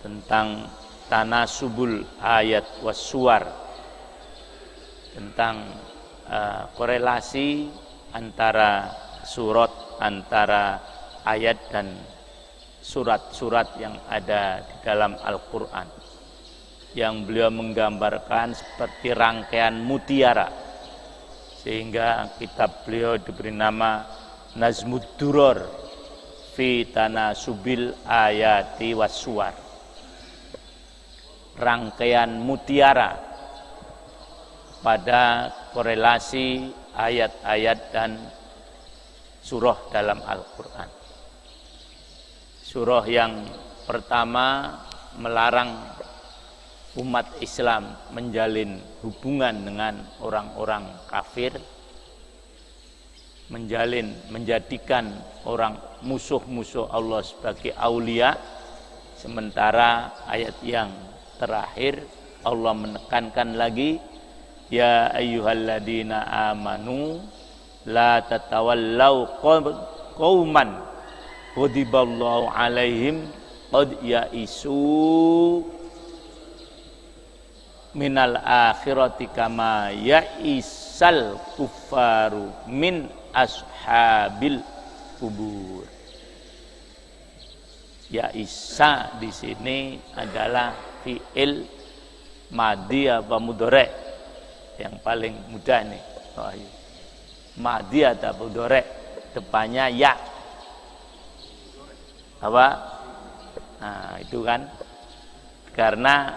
tentang tanasubul ayat wassuar, tentang korelasi antara antara ayat dan surat-surat yang ada di dalam Al-Quran, yang beliau menggambarkan seperti rangkaian mutiara, sehingga kitab beliau diberi nama Nazmud Duror fi tanasubil ayati wassuar, rangkaian mutiara pada korelasi ayat-ayat dan surah dalam Al-Quran. Surah yang pertama melarang umat Islam menjalin hubungan dengan orang-orang kafir, menjadikan orang musuh-musuh Allah sebagai aulia. Sementara ayat yang terakhir Allah menekankan lagi, ya ayyuhalladzina amanu la tatawallau qauman ghadiballahu alaihim qad yaisu minal akhirati kama yaisal kuffaru min ashabil kubur. Yaisa di sini adalah fi'il madhi apa mudhari yang paling mudah nih. Madhi atau mudhari, depannya ya. Apa? Nah, itu kan karena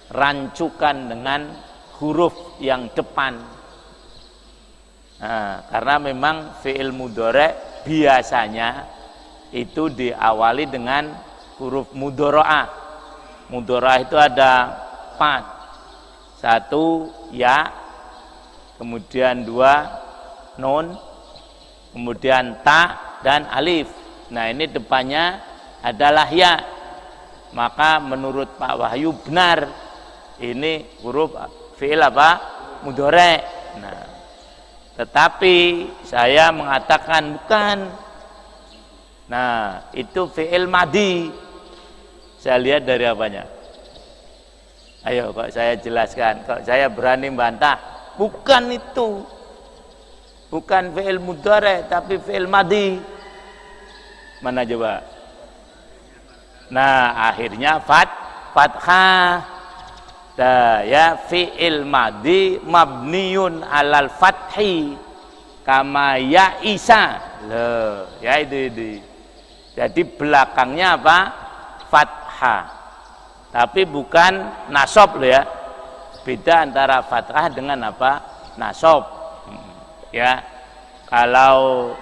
terrancukan dengan huruf yang depan. Nah, karena memang fi'il mudhari biasanya itu diawali dengan huruf mudhora'ah. Mudhora'ah itu ada 4. 1 ya, kemudian 2 nun, kemudian ta dan alif. Nah, ini depannya adalah ya. Maka menurut Pak Wahyu benar, ini huruf fi'il apa? Mudhari. Nah, tetapi saya mengatakan bukan. Nah, itu fi'il madhi. Saya lihat dari apanya? Ayo, kok saya jelaskan, kok saya berani bantah. Bukan itu. Bukan fi'il mudhari, tapi fi'il madhi. Mana coba? Nah, akhirnya fathah. Nah, ya fi'il madhi mabniun alal fathi kama ya isa. Loh, ya itu. Jadi belakangnya apa? Fathah. Tapi bukan nasab loh ya. Beda antara fathah dengan apa? Nasab. Ya. Kalau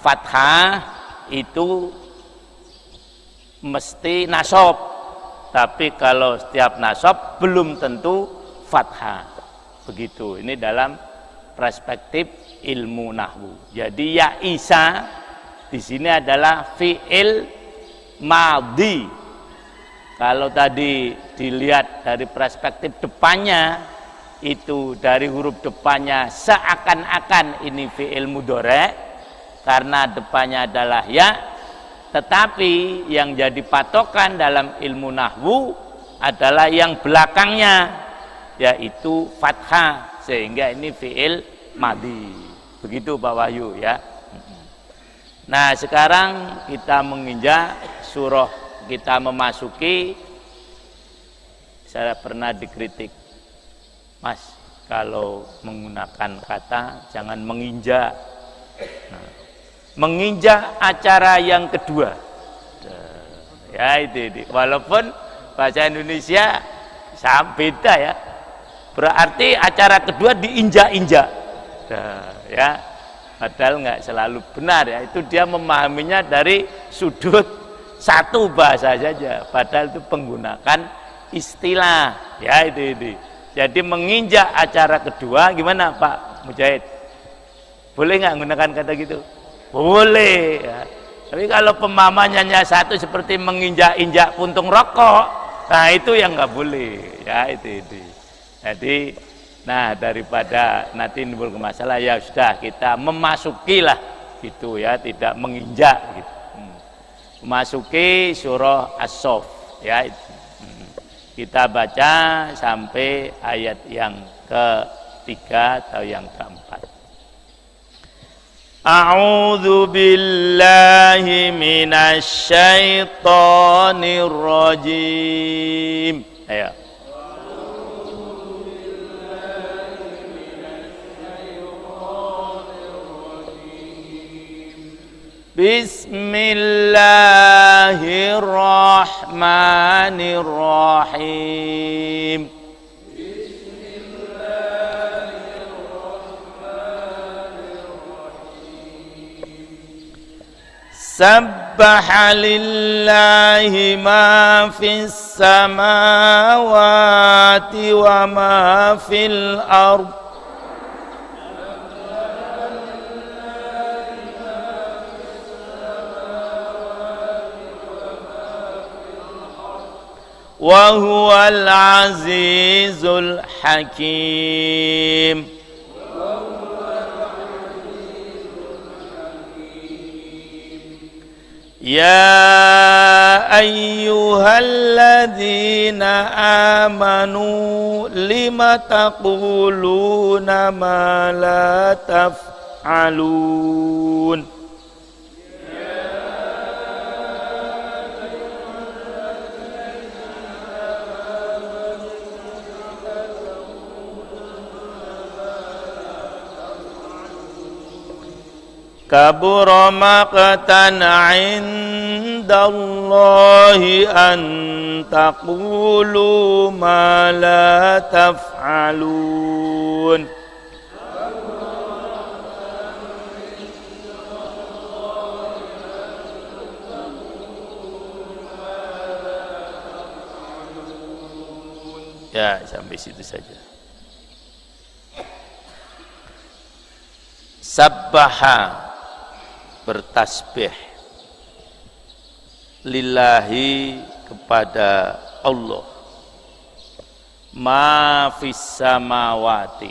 fathah itu mesti nasab, tapi kalau setiap nasab belum tentu fathah. Begitu. Ini dalam perspektif ilmu nahwu. Jadi ya isa di sini adalah fi'il madhi. Kalau tadi dilihat dari perspektif depannya, itu dari huruf depannya seakan-akan ini fi'il mudhari karena depannya adalah ya, tetapi yang jadi patokan dalam ilmu nahwu adalah yang belakangnya, yaitu fathah, sehingga ini fi'il madhi. Begitu Pak Wahyu ya. Nah, sekarang kita menginjak surah, kita memasuki. Saya pernah dikritik, Mas, kalau menggunakan kata jangan menginjak. Nah, menginjak acara yang kedua. Ya itu. Walaupun bahasa Indonesia beda ya. Berarti acara kedua diinjak-injak. Ya. Padahal nggak selalu benar ya. Itu dia memahaminya dari sudut satu bahasa saja. Padahal itu penggunakan istilah. Ya itu. Jadi menginjak acara kedua gimana Pak Mujahid? Boleh nggak menggunakan kata gitu? Boleh ya. Tapi kalau pemahamannya satu seperti menginjak-injak puntung rokok, nah itu yang nggak boleh ya itu. Jadi nah daripada nanti timbul masalah, ya sudah kita memasukilah gitu ya, tidak menginjak gitu. memasuki surah As-Saff ya. Kita baca sampai ayat yang ketiga atau yang keempat. A'udzu billahi minasy syaithanir rajim. Ayo. Bismillahirrahmanirrahim. Sabbaha lillahi ma fis samawati wa ma fil ardh wa huwal azizul hakim. Ya ayyuhalladzina amanu lima taquluna ma la taf'alun. Kabura maqtan 'indallahi an taqulu ma la taf'alun. Ya, sampai situ saja. Sabbaha, bertasbih, lillahi, kepada Allah, ma fis samawati,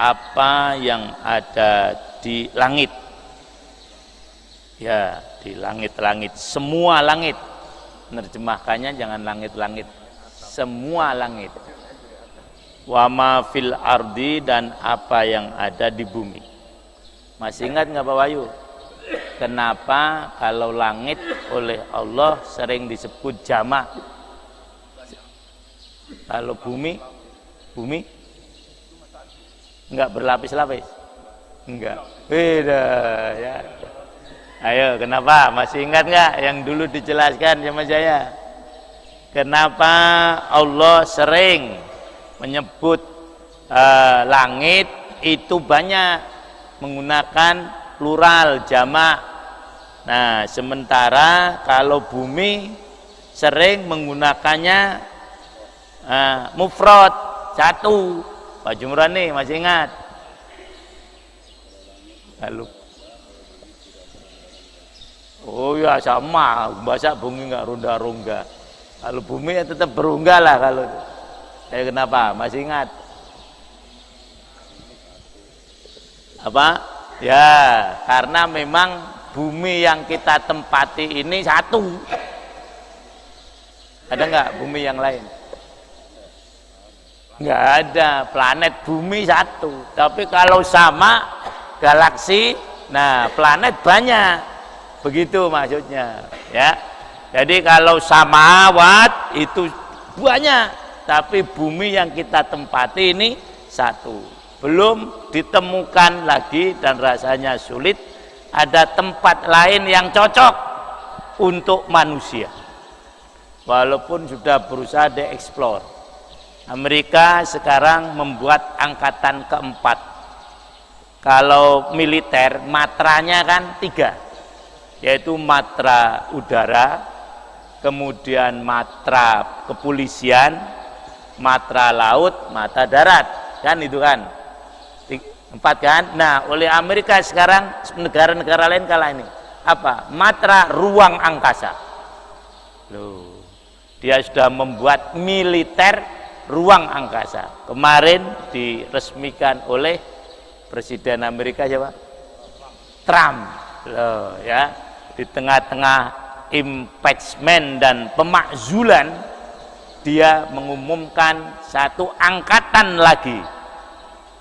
apa yang ada di langit, ya, di langit-langit, semua langit, menerjemahkannya jangan langit-langit, semua langit, wa ma fil ardi, dan apa yang ada di bumi. Masih ingat nggak Pak Wahyu? Kenapa kalau langit oleh Allah sering disebut jamak? Kalau bumi enggak berlapis-lapis? Enggak. Beda ya. Ayo, kenapa? Masih ingat enggak yang dulu dijelaskan sama saya? Kenapa Allah sering menyebut langit itu banyak menggunakan plural, jamak. Nah, sementara kalau bumi sering menggunakannya mufrad, satu. Pak Jumrani masih ingat? Lalu, oh ya sama, bahasa bumi nggak rongga-rongga. Kalau bumi ya tetap berongga lah kalau. Kenapa? Masih ingat? Apa? Ya, karena memang bumi yang kita tempati ini satu. Ada nggak bumi yang lain? Nggak ada, planet bumi satu. Tapi kalau sama galaksi, nah planet banyak. Begitu maksudnya, ya. Jadi kalau samawat itu banyak, tapi bumi yang kita tempati ini satu. Belum ditemukan lagi dan rasanya sulit ada tempat lain yang cocok untuk manusia, walaupun sudah berusaha dieksplor. Amerika sekarang membuat angkatan keempat. Kalau militer matranya kan 3, yaitu matra udara, kemudian matra kepolisian, matra laut, matra darat, kan itu kan 4 kan. Nah, oleh Amerika sekarang negara-negara lain kalah ini apa? Matra ruang angkasa. Loh, dia sudah membuat militer ruang angkasa. Kemarin diresmikan oleh Presiden Amerika siapa? Trump. Loh, ya, di tengah-tengah impeachment dan pemakzulan, dia mengumumkan satu angkatan lagi.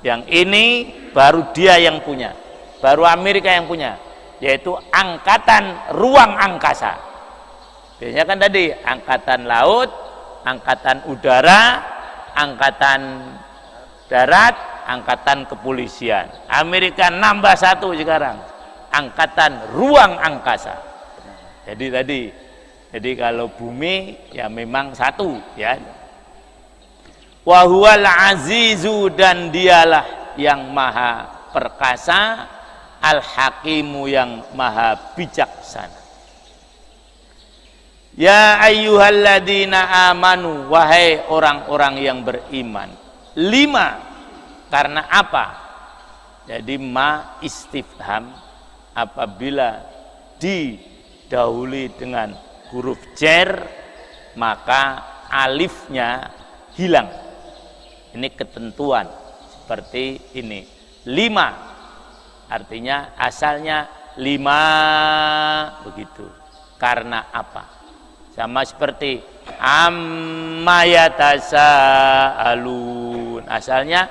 Yang ini baru dia yang punya, baru Amerika yang punya, yaitu angkatan ruang angkasa. Biasanya kan tadi angkatan laut, angkatan udara, angkatan darat, angkatan kepolisian. Amerika nambah satu sekarang, angkatan ruang angkasa. Jadi kalau bumi ya memang satu ya. Wa huwal azizu, dan dialah yang maha perkasa, al hakimu, yang maha bijaksana. Ya ayyuhalladzina amanu, wahai orang-orang yang beriman. 5, karena apa? Jadi ma istifham apabila didahului dengan huruf jar maka alifnya hilang. Ini ketentuan seperti ini. 5 artinya asalnya 5 begitu. Karena apa? Sama seperti amma yatasaalun, asalnya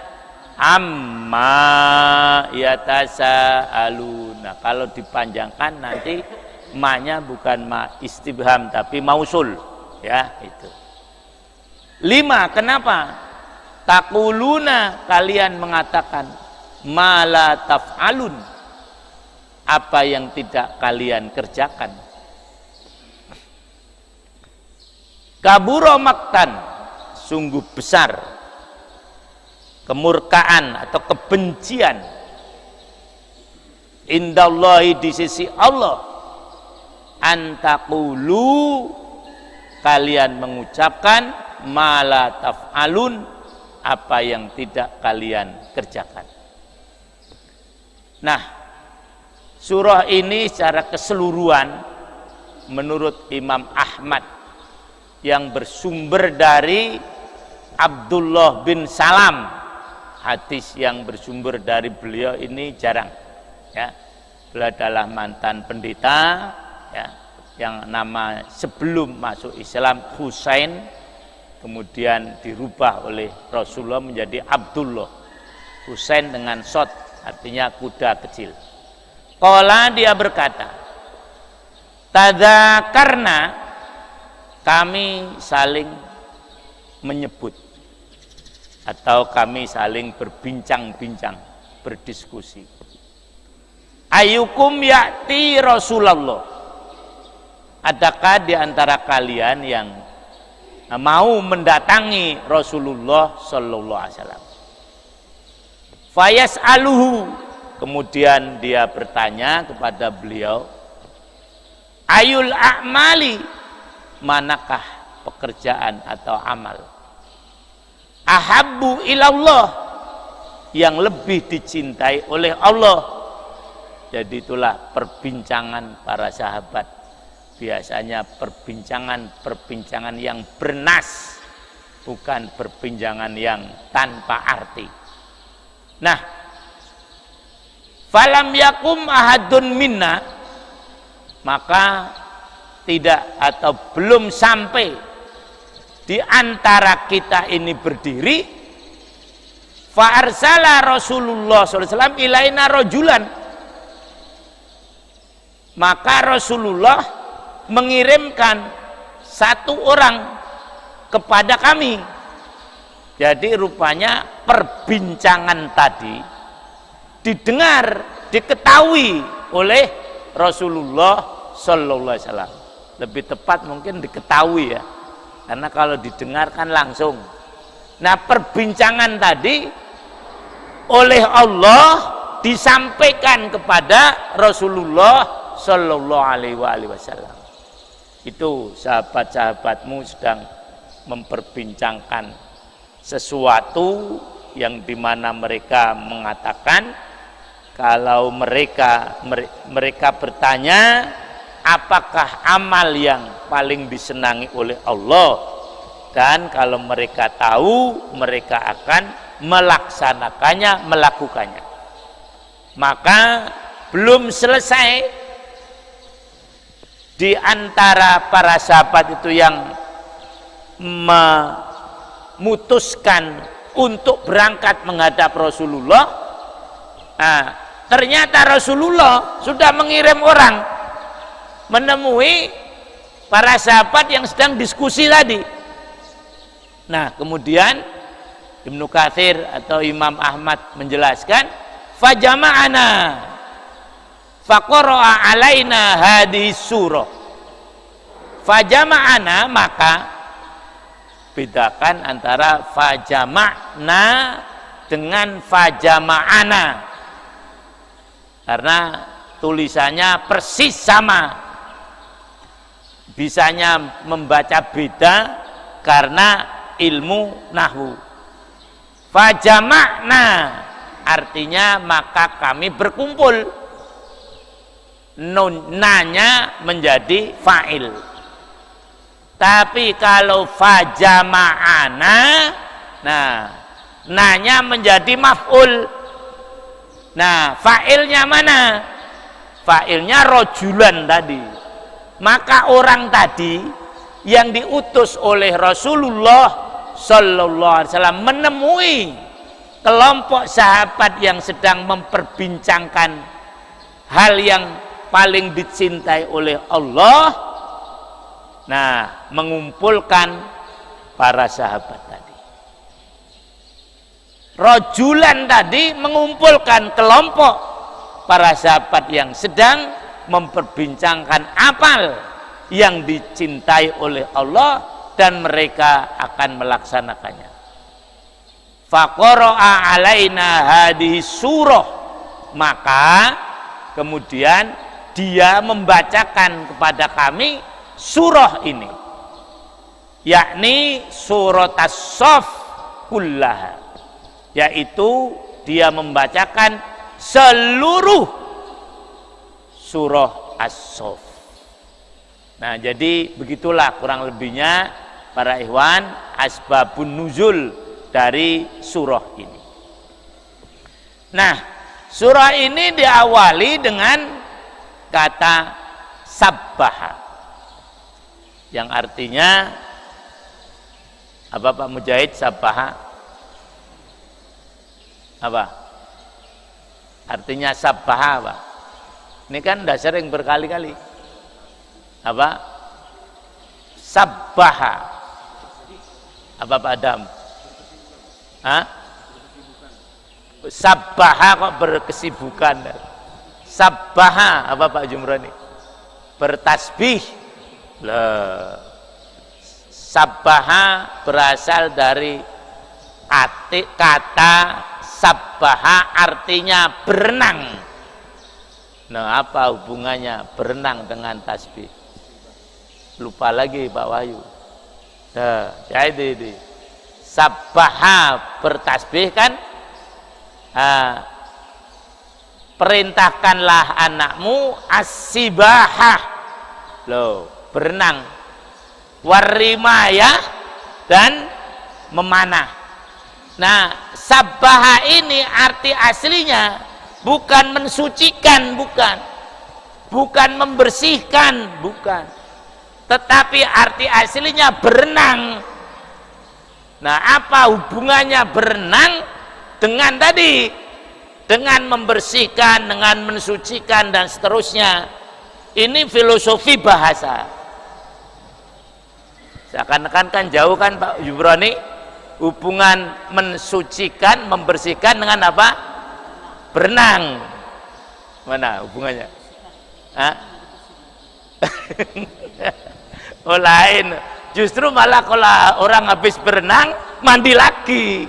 amma yatasaalun. Nah, kalau dipanjangkan nanti ma-nya bukan ma istifham tapi mausul ya, itu. 5, kenapa? Taquluna, kalian mengatakan, ma la taf'alun, apa yang tidak kalian kerjakan. Kabura maktan, sungguh besar kemurkaan atau kebencian, indallahi, di sisi Allah, antaqulu, kalian mengucapkan, ma la taf'alun, apa yang tidak kalian kerjakan. Nah, surah ini secara keseluruhan menurut Imam Ahmad yang bersumber dari Abdullah bin Salam, hadis yang bersumber dari beliau ini jarang ya. Beliau adalah mantan pendeta ya, yang nama sebelum masuk Islam Husain, kemudian dirubah oleh Rasulullah menjadi Abdullah. Husain dengan shot artinya kuda kecil. Qala, dia berkata, tadzakarna, kami saling menyebut atau kami saling berbincang-bincang, berdiskusi. Ayyukum ya'ti Rasulullah, adakah di antara kalian yang mau mendatangi Rasulullah sallallahu alaihi wasallam? Fayas'aluhu, kemudian dia bertanya kepada beliau, ayul a'mali, manakah pekerjaan atau amal, ahabbu ilallah, yang lebih dicintai oleh Allah. Jadi itulah perbincangan para sahabat, biasanya perbincangan yang bernas, bukan perbincangan yang tanpa arti. Nah, falam yakum ahadun minna, maka tidak atau belum sampai di antara kita ini berdiri. Fa arsala Rasulullah SAW ilaina rajulan, maka Rasulullah mengirimkan satu orang kepada kami. Jadi rupanya perbincangan tadi didengar, diketahui oleh Rasulullah sallallahu alaihi wasallam. Lebih tepat mungkin diketahui ya, karena kalau didengar kan langsung. Nah, perbincangan tadi oleh Allah disampaikan kepada Rasulullah sallallahu alaihi wasallam. Itu sahabat-sahabatmu sedang memperbincangkan sesuatu yang dimana mereka mengatakan, kalau mereka bertanya, apakah amal yang paling disenangi oleh Allah, dan kalau mereka tahu, mereka akan melaksanakannya, melakukannya. Maka belum selesai di antara para sahabat itu yang memutuskan untuk berangkat menghadap Rasulullah. Nah, ternyata Rasulullah sudah mengirim orang menemui para sahabat yang sedang diskusi tadi. Nah, kemudian Ibnu Katsir atau Imam Ahmad menjelaskan, fajama'ana faqara'a alaina hadhihi surah. Fajama'ana, maka bedakan antara fajama'na dengan fajama'ana, karena tulisannya persis sama, bisanya membaca beda karena ilmu nahwu. Fajama'na artinya maka kami berkumpul, nanya menjadi fa'il. Tapi kalau fajama'ana, nah nanya menjadi maf'ul. Nah, fa'ilnya mana? Fa'ilnya rojulan tadi. Maka orang tadi yang diutus oleh Rasulullah Sallallahu Alaihi Wasallam menemui kelompok sahabat yang sedang memperbincangkan hal yang paling dicintai oleh Allah. Nah, mengumpulkan para sahabat tadi. Rojulan tadi mengumpulkan kelompok para sahabat yang sedang memperbincangkan amal yang dicintai oleh Allah dan mereka akan melaksanakannya. Faqara'a alaina hadhihi surah, maka kemudian dia membacakan kepada kami surah ini, yakni surat as-saff kullaha, yaitu dia membacakan seluruh surah as-saff. Nah, jadi begitulah kurang lebihnya para ikhwan asbabun nuzul dari surah ini. Nah, surah ini diawali dengan kata sabbaha, yang artinya apa Pak Mujahid? Sabbaha apa artinya? Sabbaha apa? Ini kan udah sering berkali-kali. Apa? Sabbaha apa Pak Adam? Hah? Sabbaha kok berkesibukan. Sabbaha apa Pak Jumrani? Bertasbih. Lah, sabbaha berasal dari kata sabbaha, artinya berenang. Nah, apa hubungannya berenang dengan tasbih? Lupa lagi Pak Wahyu. Nah, jadi sabbaha bertasbih kan, perintahkanlah anakmu as-sibahah, loh, berenang, warimaya, dan memanah. Nah, sabbaha ini arti aslinya bukan mensucikan, bukan membersihkan, bukan, tetapi arti aslinya berenang. Nah, apa hubungannya berenang dengan tadi? Dengan membersihkan, dengan mensucikan dan seterusnya. Ini filosofi bahasa. Seakan-akan kan jauh kan Pak Yubrani, hubungan mensucikan, membersihkan dengan apa? Berenang. Mana hubungannya? Hah? Oh, lain. Justru malah kalau orang habis berenang mandi lagi,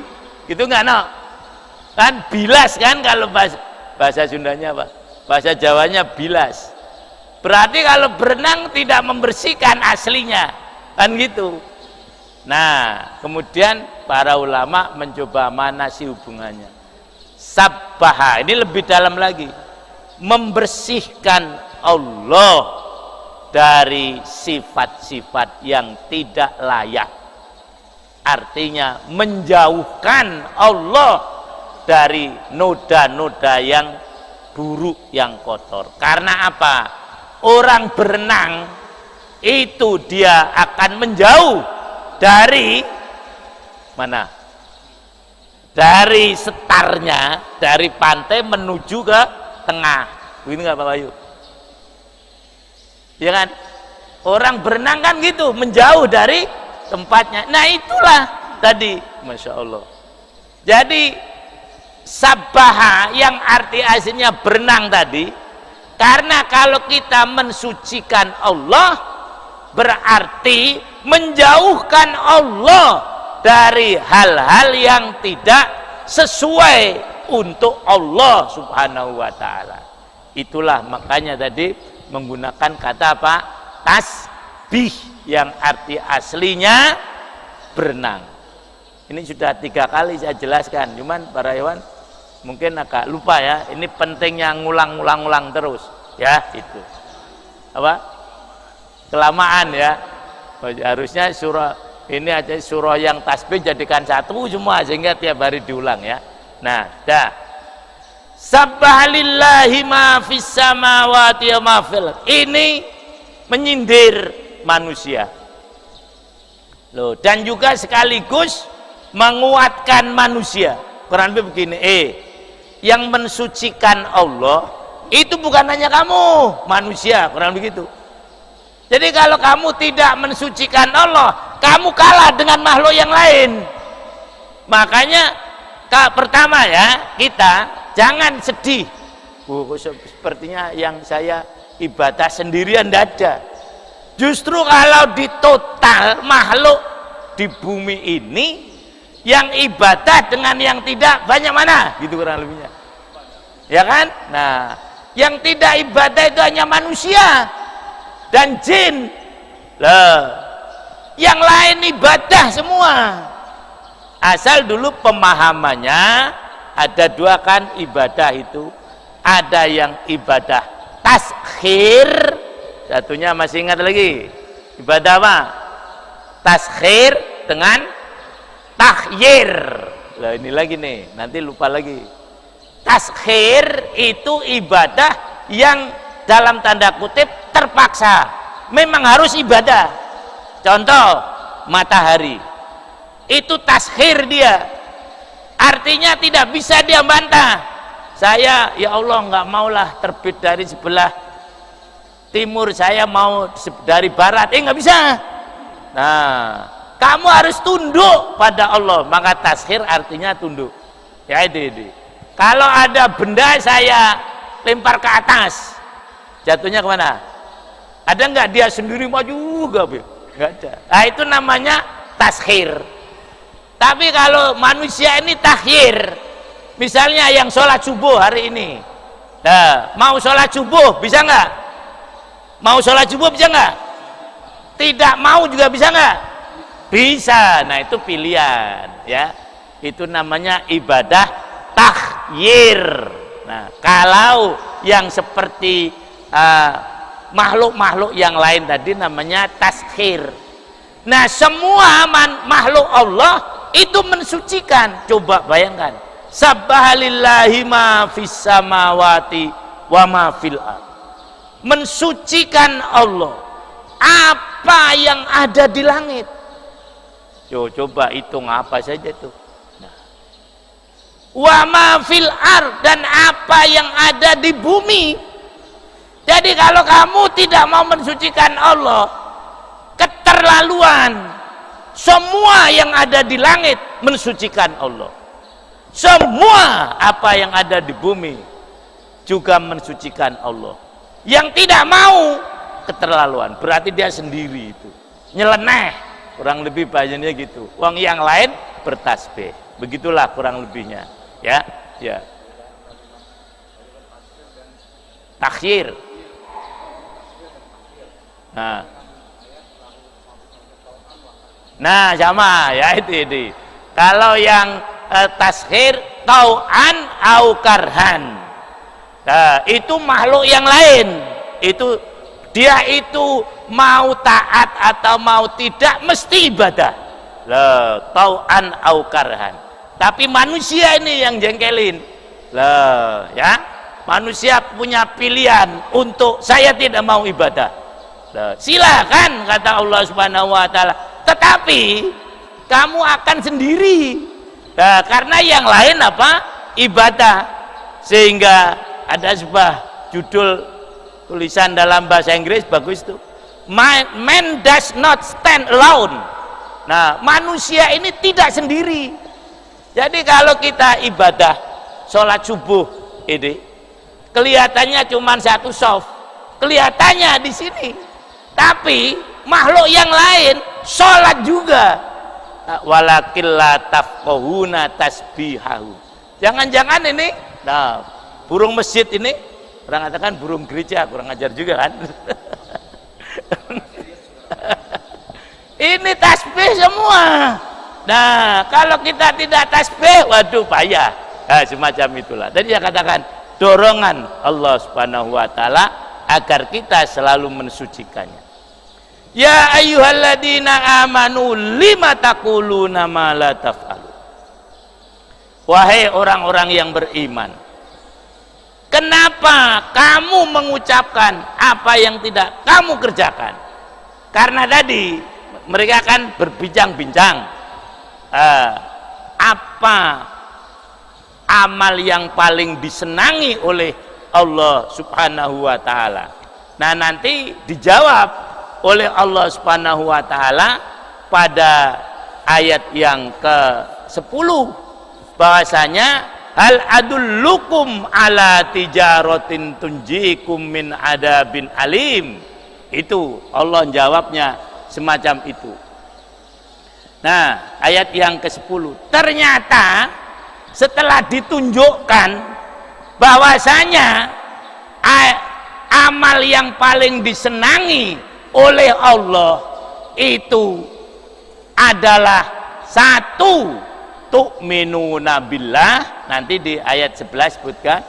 gitu nggak no? Kan bilas kan, kalau bahasa Sundanya apa? Bahasa Jawanya bilas. Berarti kalau berenang tidak membersihkan aslinya, kan gitu. Nah, kemudian para ulama mencoba mana sih hubungannya. Sabbaha ini lebih dalam lagi, membersihkan Allah dari sifat-sifat yang tidak layak, artinya menjauhkan Allah dari noda-noda yang buruk, yang kotor. Karena apa? Orang berenang itu dia akan menjauh dari mana? Dari setarnya, dari pantai menuju ke tengah. Begini nggak Pak Bayu? Ya kan? Orang berenang kan gitu, menjauh dari tempatnya. Nah itulah tadi, Masya Allah. Jadi sabbaha yang arti aslinya berenang tadi, karena kalau kita mensucikan Allah berarti menjauhkan Allah dari hal-hal yang tidak sesuai untuk Allah Subhanahu wa ta'ala. Itulah makanya tadi menggunakan kata apa? Tasbih, yang arti aslinya berenang. Ini sudah 3 kali saya jelaskan, cuman para hewan mungkin agak lupa ya. Ini pentingnya ngulang-ngulang terus ya. Itu apa? Kelamaan ya. Harusnya surah ini aja, surah yang tasbih jadikan satu semua sehingga tiap hari diulang ya. Nah, dah. Sabbahalillahi ma fis samawati wa ma fil. Ini menyindir manusia. Loh, dan juga sekaligus menguatkan manusia. Quran begini, yang mensucikan Allah itu bukan hanya kamu, manusia. Quran begitu. Jadi kalau kamu tidak mensucikan Allah, kamu kalah dengan makhluk yang lain. Makanya pertama ya, kita jangan sedih. Sepertinya yang saya ibadah sendirian, tidak ada. Justru kalau di total makhluk di bumi ini, yang ibadah dengan yang tidak banyak mana? Gitu kurang lebihnya. Ya kan? Nah, yang tidak ibadah itu hanya manusia dan jin. Lah, yang lain ibadah semua. Asal dulu pemahamannya ada 2 kan ibadah itu. Ada yang ibadah taskhir, satunya masih ingat lagi. Ibadah apa? Taskhir dengan takhyir. Lah ini lagi nih, nanti lupa lagi. Taskhir itu ibadah yang dalam tanda kutip terpaksa, memang harus ibadah. Contoh matahari itu taskhir, dia artinya tidak bisa dia bantah. Saya ya Allah nggak maulah terbit dari sebelah timur, saya mau dari barat, nggak bisa. Nah, kamu harus tunduk pada Allah, maka taskhir artinya tunduk ya. Itu kalau ada benda saya lempar ke atas, jatuhnya kemana? Ada nggak dia sendiri maju? Nggak ada. Nah itu namanya taskhir. Tapi kalau manusia ini takhyir. Misalnya yang sholat subuh hari ini, nah, mau sholat subuh bisa nggak? Mau sholat subuh bisa nggak? Tidak mau juga bisa nggak? Bisa. Nah itu pilihan ya. Itu namanya ibadah takhyir. Nah kalau yang seperti makhluk-makhluk yang lain tadi namanya taskhir. Nah semua makhluk Allah itu mensucikan. Coba bayangkan, sabbahalillahi ma fis samawati wa ma fil ardh. Mensucikan Allah apa yang ada di langit. Coba hitung apa saja tuh. Nah. Wa ma fil ardh, dan apa yang ada di bumi. Jadi kalau kamu tidak mau mensucikan Allah, keterlaluan. Semua yang ada di langit mensucikan Allah. Semua apa yang ada di bumi juga mensucikan Allah. Yang tidak mau, keterlaluan. Berarti dia sendiri itu nyeleneh, kurang lebih bahasanya gitu. Wong yang lain bertasbih. Begitulah kurang lebihnya ya. Ya, takhyir. Nah sama ya, itu. Kalau yang taskhir tau'an au karhan, nah, itu makhluk yang lain. Itu dia itu mau taat atau mau tidak mesti ibadah. Lah, tau'an au karhan. Tapi manusia ini yang jengkelin. Lah, ya. Manusia punya pilihan untuk saya tidak mau ibadah. Silakan kata Allah Subhanahu wa taala, tetapi kamu akan sendiri. Nah, karena yang lain apa? Ibadah. Sehingga ada sebuah judul tulisan dalam bahasa Inggris bagus tuh. Man does not stand alone. Nah, manusia ini tidak sendiri. Jadi kalau kita ibadah sholat subuh ini kelihatannya cuma satu soft, kelihatannya di sini. Tapi makhluk yang lain sholat juga. Walakin la tafqahuna tasbihahu. Jangan-jangan ini, nah, burung masjid ini, orang katakan burung gereja, kurang ajar juga kan. Ini tasbih semua. Nah, kalau kita tidak tasbih, waduh payah. Nah, semacam itulah. Tadi saya katakan dorongan Allah Subhanahu wa taala agar kita selalu mensucikannya. Ya ayyuhalladzina amanu lima taquluna ma la taf'alun. Wahai orang-orang yang beriman, kenapa kamu mengucapkan apa yang tidak kamu kerjakan? Karena tadi mereka akan berbincang-bincang apa amal yang paling disenangi oleh Allah Subhanahu wa taala. Nah, nanti dijawab oleh Allah Subhanahu wa taala pada ayat yang ke-10 bahwasanya hal adullukum ala tijaratin tunjikum min adabin alim. Itu Allah jawabnya semacam itu. Nah, ayat yang ke-10 ternyata setelah ditunjukkan bahwasanya amal yang paling disenangi oleh Allah itu adalah satu, tu'minuna billah, nanti di ayat 11 sebutkan,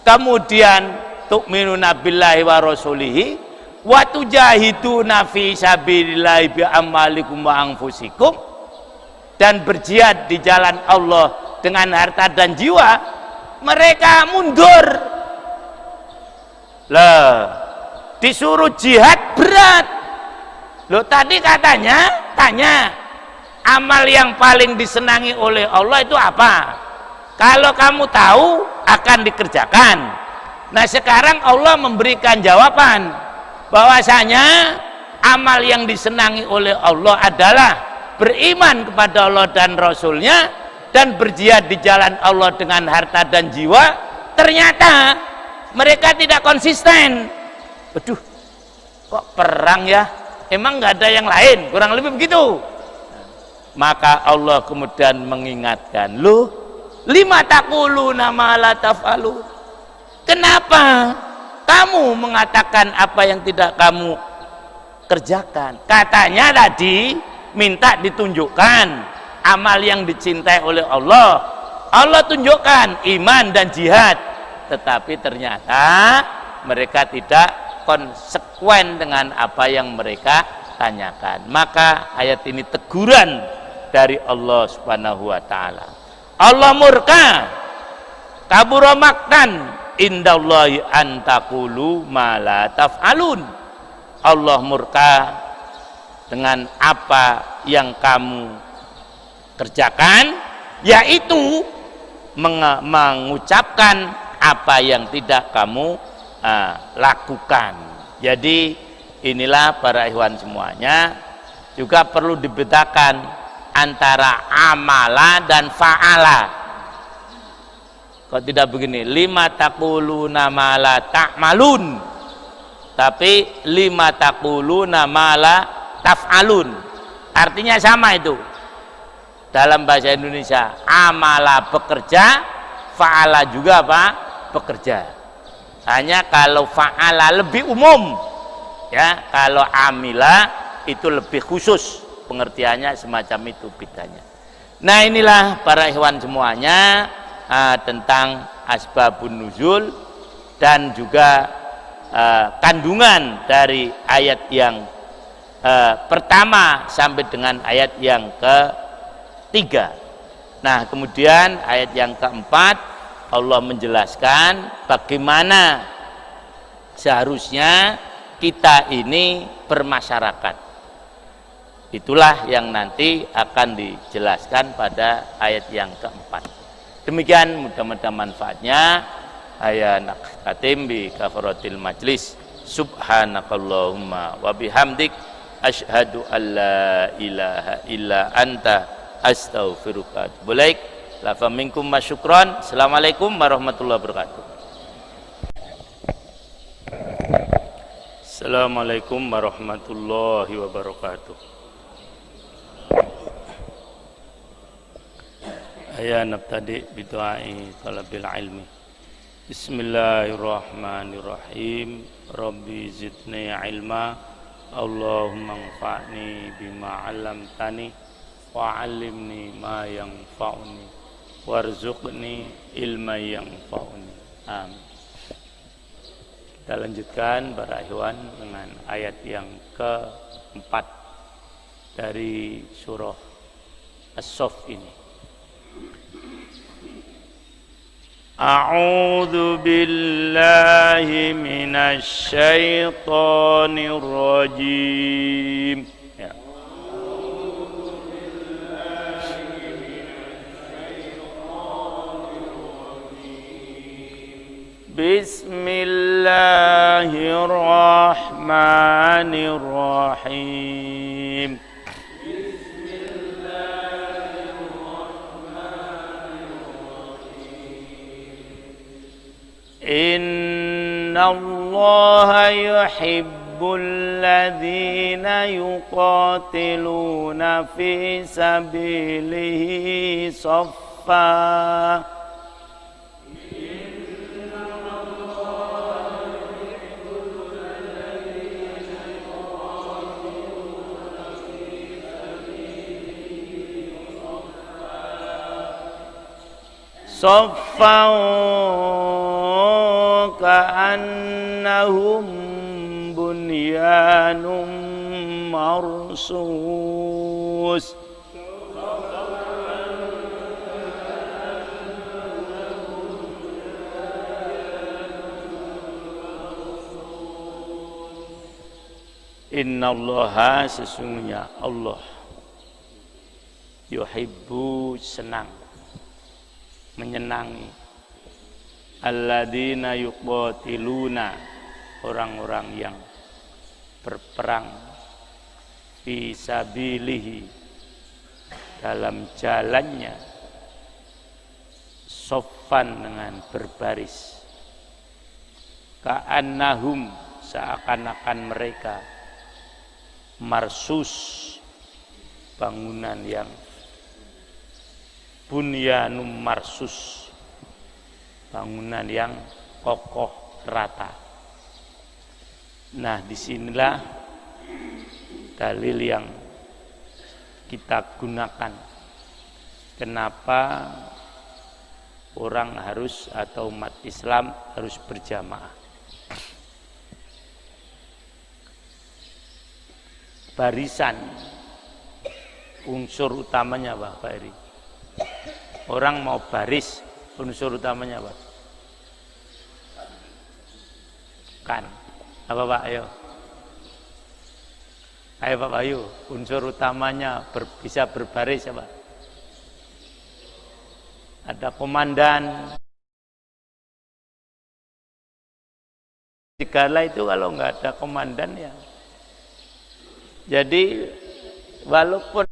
kemudian tu'minuna billahi wa rasulihi wa tujahiduna fi sabilillahi bi amwalikum wa anfusikum, dan berjihad di jalan Allah dengan harta dan jiwa. Mereka mundur lah, disuruh jihad berat. Loh, tadi katanya tanya amal yang paling disenangi oleh Allah itu apa? Kalau kamu tahu akan dikerjakan. Nah, sekarang Allah memberikan jawaban bahwasanya amal yang disenangi oleh Allah adalah beriman kepada Allah dan Rasulnya dan berjihad di jalan Allah dengan harta dan jiwa. Ternyata mereka tidak konsisten. Aduh, kok perang ya? Emang nggak ada yang lain? Kurang lebih begitu. Maka Allah kemudian mengingatkan, lu lima taquluna ma la taf'alun. Kenapa kamu mengatakan apa yang tidak kamu kerjakan? Katanya tadi minta ditunjukkan amal yang dicintai oleh Allah. Allah tunjukkan iman dan jihad, tetapi ternyata mereka tidak konsekuen dengan apa yang mereka tanyakan. Maka ayat ini teguran dari Allah Subhanahu wa taala. Allah murka, kabura maktan indallahi an taqulu ma la taf'alun. Allah murka dengan apa yang kamu kerjakan, yaitu mengucapkan apa yang tidak kamu lakukan. Jadi inilah para ikhwan semuanya, juga perlu dibedakan antara amala dan fa'ala. Kalau tidak begini, lima taquluna ma la ta'malun, tapi lima taquluna ma la taf'alun. Artinya sama itu dalam bahasa Indonesia. Amala bekerja, fa'ala juga apa? Bekerja. Hanya kalau fa'ala lebih umum, ya. Kalau amila itu lebih khusus pengertiannya, semacam itu bedanya. Nah, inilah para ikhwan semuanya tentang asbabun nuzul dan juga kandungan dari ayat yang pertama sampai dengan ayat yang ketiga. Nah, kemudian ayat yang keempat Allah menjelaskan bagaimana seharusnya kita ini bermasyarakat. Itulah yang nanti akan dijelaskan pada ayat yang keempat. Demikian, mudah-mudahan manfaatnya. Aya naqtatim bi kafaratil majlis. Subhanakallahumma wa bihamdik asyhadu an la ilaha illa anta astaghfiruka wa atubu ilaik. Lafa minkum masyukran. Assalamualaikum warahmatullahi wabarakatuh. Assalamualaikum warahmatullahi wabarakatuh. Aya nabtadi bidu'ai talabil ilmi. Bismillahirrahmanirrahim. Rabbi zidni ilma. Allahumma anfa'ni bima 'allamtani wa 'allimni ma yanfa'uni warzuqni ilma yanfa'uni. Amin. Kita lanjutkan para ikhwan dengan ayat yang keempat dari surah As-Saff ini. A'udzu billahi minasy syaithanir rajim. Ya. Bismillahirrahmanirrahim. Innallaha yuhibbul ladzina yuqatiluna fi sabilihi shaffa. Saffan ka'annahum bunyanum marsus. Innallaha, sesungguhnya Allah, yuhibbu, senang, menyenangi, alladzina yuqatiluna, orang-orang yang berperang, fi sabilihi, dalam jalannya, soffan, dengan berbaris, ka'annahum, seakan-akan mereka, marsus, bangunan yang bunyanum marsus, bangunan yang kokoh rata. Nah, disinilah dalil yang kita gunakan. Kenapa orang harus, atau umat Islam harus berjamaah. Barisan, unsur utamanya apa, Pak Eri? Orang mau baris, unsur utamanya apa? Kan. Apa Pak? Ayo. Ayo Pak Bayu, unsur utamanya bisa berbaris apa? Ada komandan. Segala itu kalau nggak ada komandan ya. Jadi walaupun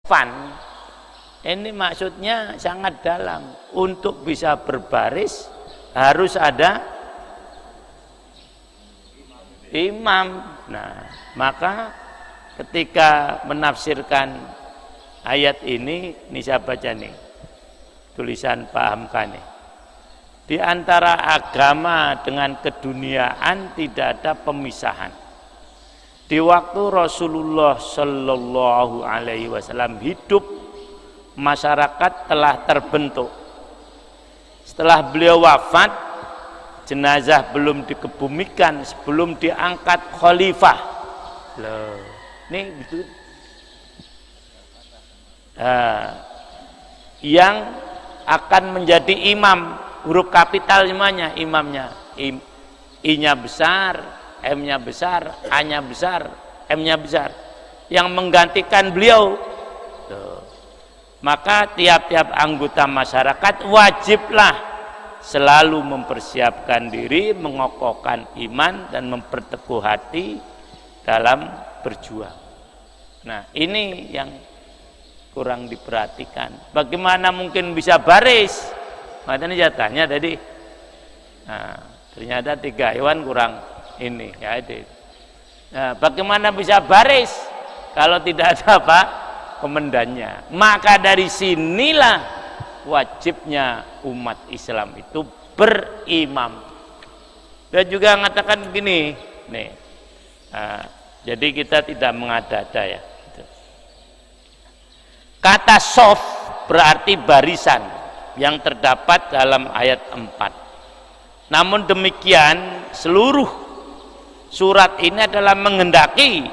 fun, ini maksudnya sangat dalam. Untuk bisa berbaris harus ada imam. Nah, maka ketika menafsirkan ayat ini saya baca nih tulisan Pak Hamka nih. Di antara agama dengan keduniaan tidak ada pemisahan. Di waktu Rasulullah Shallallahu Alaihi Wasallam hidup, masyarakat telah terbentuk. Setelah beliau wafat, jenazah belum dikebumikan, sebelum diangkat khalifah. Loh, ini gitu. Yang akan menjadi imam, huruf kapital semuanya, imamnya, I-nya besar, M-nya besar, A-nya besar, M-nya besar, yang menggantikan beliau. Tuh. Maka tiap-tiap anggota masyarakat wajiblah selalu mempersiapkan diri, mengokohkan iman dan memperteguh hati dalam berjuang. Nah, ini yang kurang diperhatikan. Bagaimana mungkin bisa baris? Makanya jatahnya tadi. Nah, ternyata 3 hewan kurang ini ya itu. Nah, bagaimana bisa baris kalau tidak ada apa? Komandannya. Maka dari sinilah wajibnya umat Islam itu berimam. Dia juga mengatakan begini, nih. Nah, jadi kita tidak mengada-ada ya. Kata sof berarti barisan yang terdapat dalam ayat 4. Namun demikian seluruh surat ini adalah menghendaki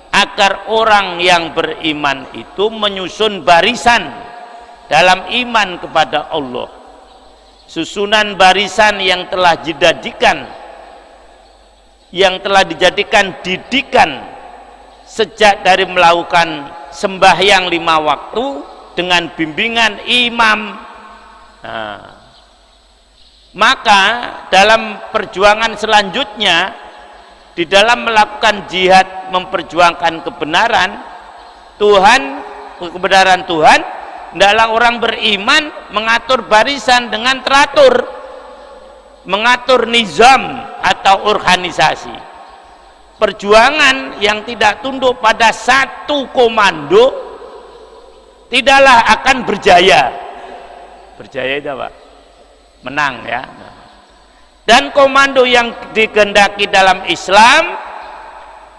agar orang yang beriman itu menyusun barisan dalam iman kepada Allah. Susunan barisan yang telah dijadikan didikan sejak dari melakukan sembahyang 5 waktu dengan bimbingan imam. Nah, maka dalam perjuangan selanjutnya, di dalam melakukan jihad memperjuangkan kebenaran Tuhan, hendaklah orang beriman mengatur barisan dengan teratur, mengatur nizam atau organisasi. Perjuangan yang tidak tunduk pada satu komando tidaklah akan berjaya. Berjaya itu apa? Menang ya. Dan komando yang dikehendaki dalam Islam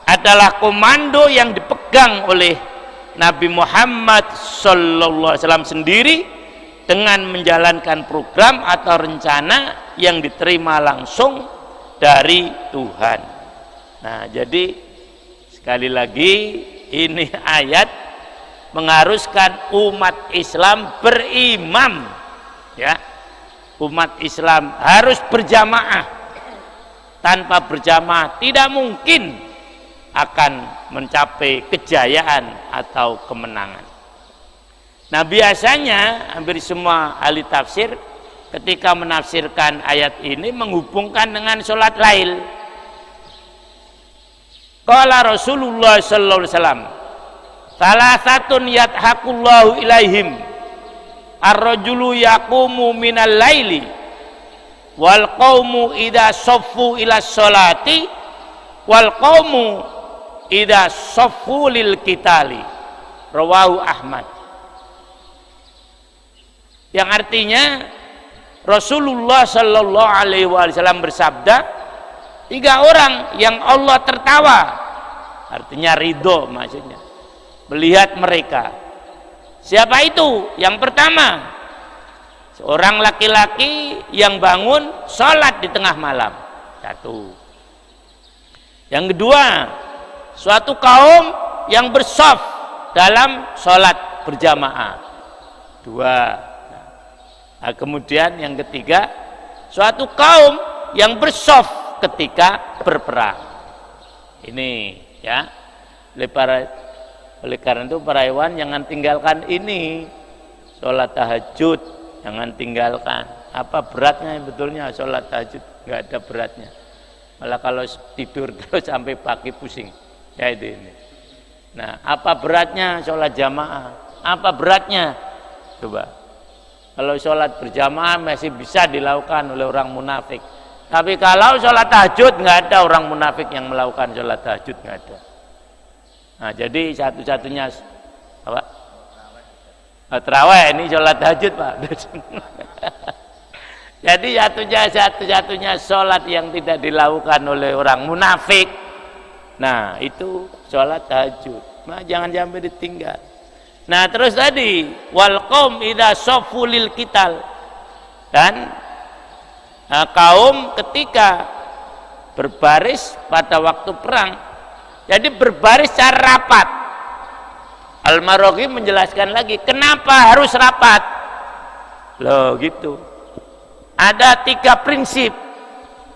adalah komando yang dipegang oleh Nabi Muhammad SAW sendiri dengan menjalankan program atau rencana yang diterima langsung dari Tuhan. Nah, jadi sekali lagi ini ayat mengharuskan umat Islam berimam, ya. Umat Islam harus berjamaah. Tanpa berjamaah tidak mungkin akan mencapai kejayaan atau kemenangan. Nah, biasanya hampir semua ahli tafsir ketika menafsirkan ayat ini menghubungkan dengan sholat lail. Qala Rasulullah sallallahu alaihi wasallam, "Salasatun yadhakullahu ilaihim. Ar-rajulu yaqumu minal laili wal qaumu idza saffu ila sholati wal qaumu idza saffu lil qitali." Rawahu Ahmad. Yang artinya Rasulullah sallallahu alaihi wasallam bersabda, 3 orang yang Allah tertawa, artinya ridho maksudnya, melihat mereka. Siapa itu? Yang pertama, seorang laki-laki yang bangun sholat di tengah malam. 1. Yang kedua, suatu kaum yang bersaf dalam sholat berjamaah. 2. Nah, kemudian yang ketiga, suatu kaum yang bersaf ketika berperang. Ini ya, oleh karena itu para hewan jangan tinggalkan ini, sholat tahajud jangan tinggalkan. Apa beratnya betulnya sholat tahajud? Nggak ada beratnya, malah kalau tidur terus sampai pagi pusing ya itu ini. Nah, apa beratnya sholat jamaah? Apa beratnya? Coba, kalau sholat berjamaah masih bisa dilakukan oleh orang munafik, tapi kalau sholat tahajud nggak ada orang munafik yang melakukan sholat tahajud, nggak ada. Nah, jadi satu-satunya apa? Tarawih ini sholat tahajud, Pak. Jadi satu-satunya sholat yang tidak dilakukan oleh orang munafik, nah itu sholat tahajud. Nah, jangan sampai ditinggal. Nah, terus tadi wal qaum idza saffu lil qital, dan kaum ketika berbaris pada waktu perang. Jadi berbaris secara rapat. Al-Maraghi menjelaskan lagi kenapa harus rapat. Loh gitu. Ada 3 prinsip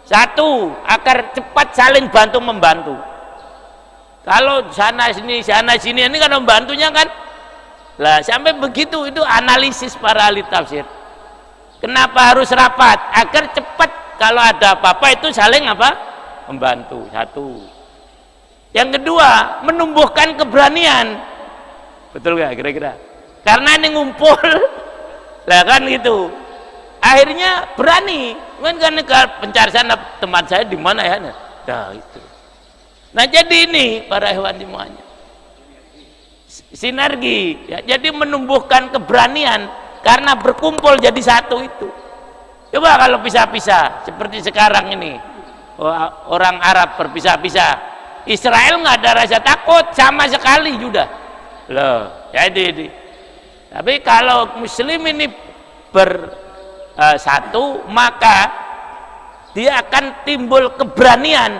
Satu, agar cepat saling bantu membantu. Kalau sana sini ini kan membantunya kan. Lah sampai begitu, itu analisis para ahli tafsir. Kenapa harus rapat? Agar cepat kalau ada apa-apa itu saling apa? Membantu. Satu. Yang kedua, menumbuhkan keberanian. Betul gak kira-kira? Karena ini ngumpul, lah kan gitu. Akhirnya berani. Kan pencari sana teman saya di mana ya? Nah itu. Nah jadi ini para hewan semuanya. Sinergi. Ya, jadi menumbuhkan keberanian karena berkumpul jadi satu itu. Coba kalau pisah-pisah seperti sekarang ini, orang Arab berpisah-pisah. Israel nggak ada rasa takut sama sekali sudah. Loh, jadi. Tapi kalau Muslim ini bersatu, maka dia akan timbul keberanian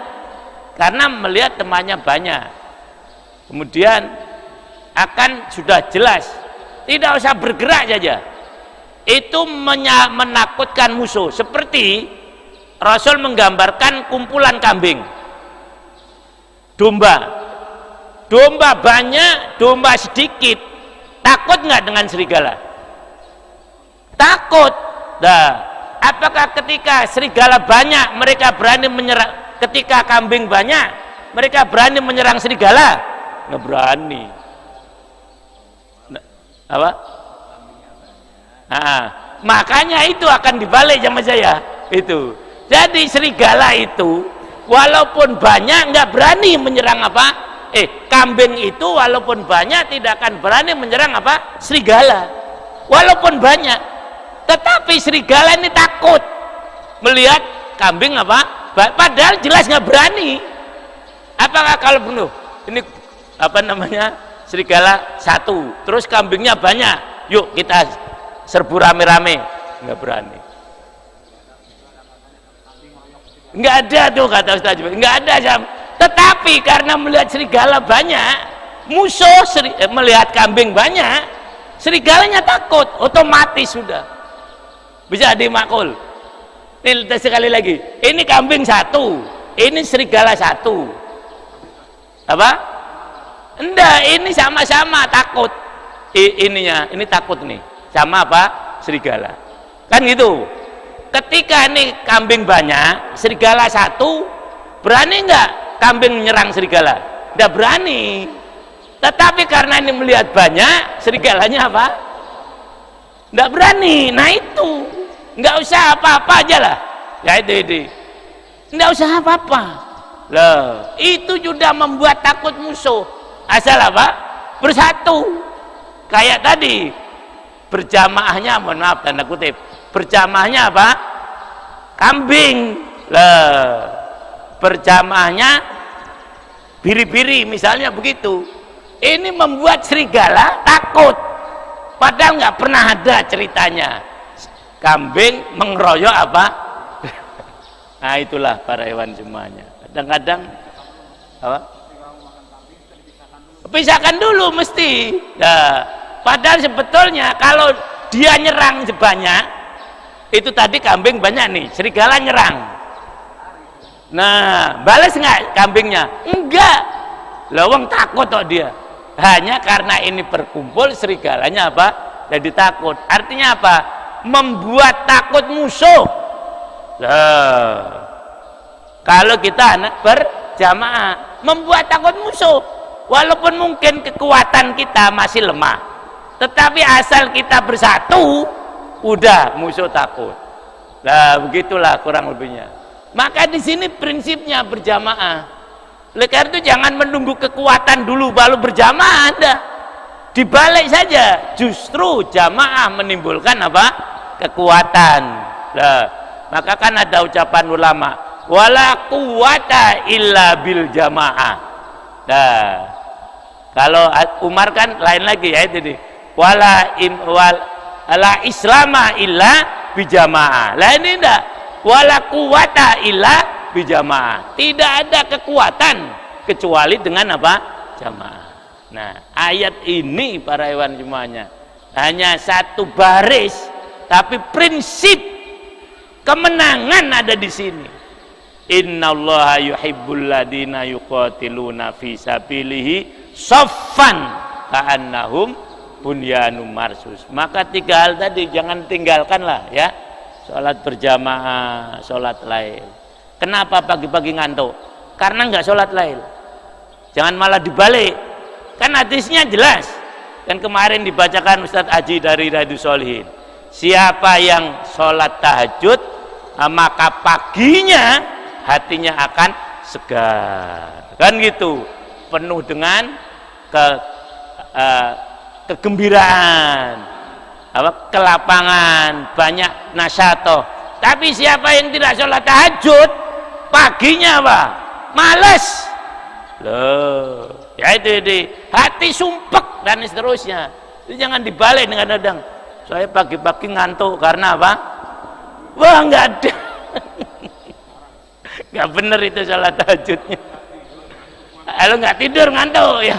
karena melihat temannya banyak. Kemudian akan sudah jelas, tidak usah bergerak saja. Itu menakutkan musuh. Seperti Rasul menggambarkan kumpulan kambing. Domba banyak, domba sedikit, takut nggak dengan serigala? Takut. Nah, apakah ketika serigala banyak mereka berani menyerang? Ketika kambing banyak mereka berani menyerang serigala? Nggak berani. Apa? Nah, makanya itu akan dibalik sama saya itu. Jadi serigala itu walaupun banyak nggak berani menyerang apa? Kambing itu walaupun banyak tidak akan berani menyerang apa? Serigala. Walaupun banyak, tetapi serigala ini takut melihat kambing apa? Padahal jelas nggak berani. Apakah kalau penuh ini apa namanya? Serigala satu, terus kambingnya banyak, yuk kita serbu rame-rame, nggak berani. Nggak ada tuh kata Ustaz, nggak ada jam. Tetapi karena melihat serigala banyak, musuh melihat kambing banyak, serigalanya takut, otomatis sudah bisa dimakul. Ini sekali lagi, ini kambing satu, ini serigala satu, apa? Enggak, ini sama-sama takut. Ini takut nih, sama apa? Serigala. Kan gitu. Ketika ini kambing banyak, serigala satu, berani nggak kambing menyerang serigala? Nggak berani. Tetapi karena ini melihat banyak, serigalanya apa? Nggak berani. Nah itu, nggak usah apa-apa aja lah. Ya itu. Nggak usah apa-apa. Loh, itu sudah membuat takut musuh. Asal apa? Bersatu. Kayak tadi, berjamaahnya, mohon maaf tanda kutip, berjamaahnya apa? Kambing. Lah, berjamaahnya biri-biri misalnya begitu. Ini membuat serigala takut. Padahal nggak pernah ada ceritanya kambing mengeroyok apa? Nah itulah para hewan semuanya. Kadang-kadang apa? Pisahkan dulu mesti. Nah, padahal sebetulnya kalau dia nyerang sebanyak, itu tadi kambing banyak nih, serigala nyerang. Nah, balas nggak kambingnya? Enggak. Lawang takut kok dia. Hanya karena ini berkumpul, serigalanya apa? Jadi takut. Artinya apa? Membuat takut musuh. Nah, kalau kita anak berjamaah, membuat takut musuh. Walaupun mungkin kekuatan kita masih lemah, tetapi asal kita bersatu, udah musuh takut. Nah, begitulah kurang lebihnya. Maka di sini prinsipnya berjamaah. Oleh karena itu jangan menunggu kekuatan dulu baru berjamaah. Anda dibalik saja, justru jamaah menimbulkan apa? Kekuatan. Nah, maka kan ada ucapan ulama, wala quwata illa bil jamaah. Nah, kalau Umar kan lain lagi ya itu nih. Wala islama illa bijamaah. Lah ini enggak. Wala quwata illa bijamaah. Tidak ada kekuatan kecuali dengan apa? Jamaah. Nah, ayat ini para hewan semuanya hanya satu baris, tapi prinsip kemenangan ada di sini. Innallaha yuhibbul ladina yuqatiluna fi sabilihi shaffan ka'annahum bunyanum marsus. Maka 3 hal tadi jangan tinggalkanlah ya. Salat berjamaah, salat lail. Kenapa pagi-pagi ngantuk? Karena enggak salat lail. Jangan malah dibalik. Kan hadisnya jelas. Kan kemarin dibacakan Ustadz Haji dari Riyadhus Shalihin. Siapa yang salat tahajud, maka paginya hatinya akan segar, kan gitu, penuh dengan kegembiraan, kelapangan, banyak nasyatoh. Tapi siapa yang tidak sholat tahajud, paginya apa? Males loh, ya itu hati sumpek dan seterusnya. Itu jangan dibalik dengan kadang saya pagi-pagi ngantuk karena apa? Wah, nggak ada. Nggak bener itu sholat tahajudnya. Kalau nggak tidur ngantuk ya.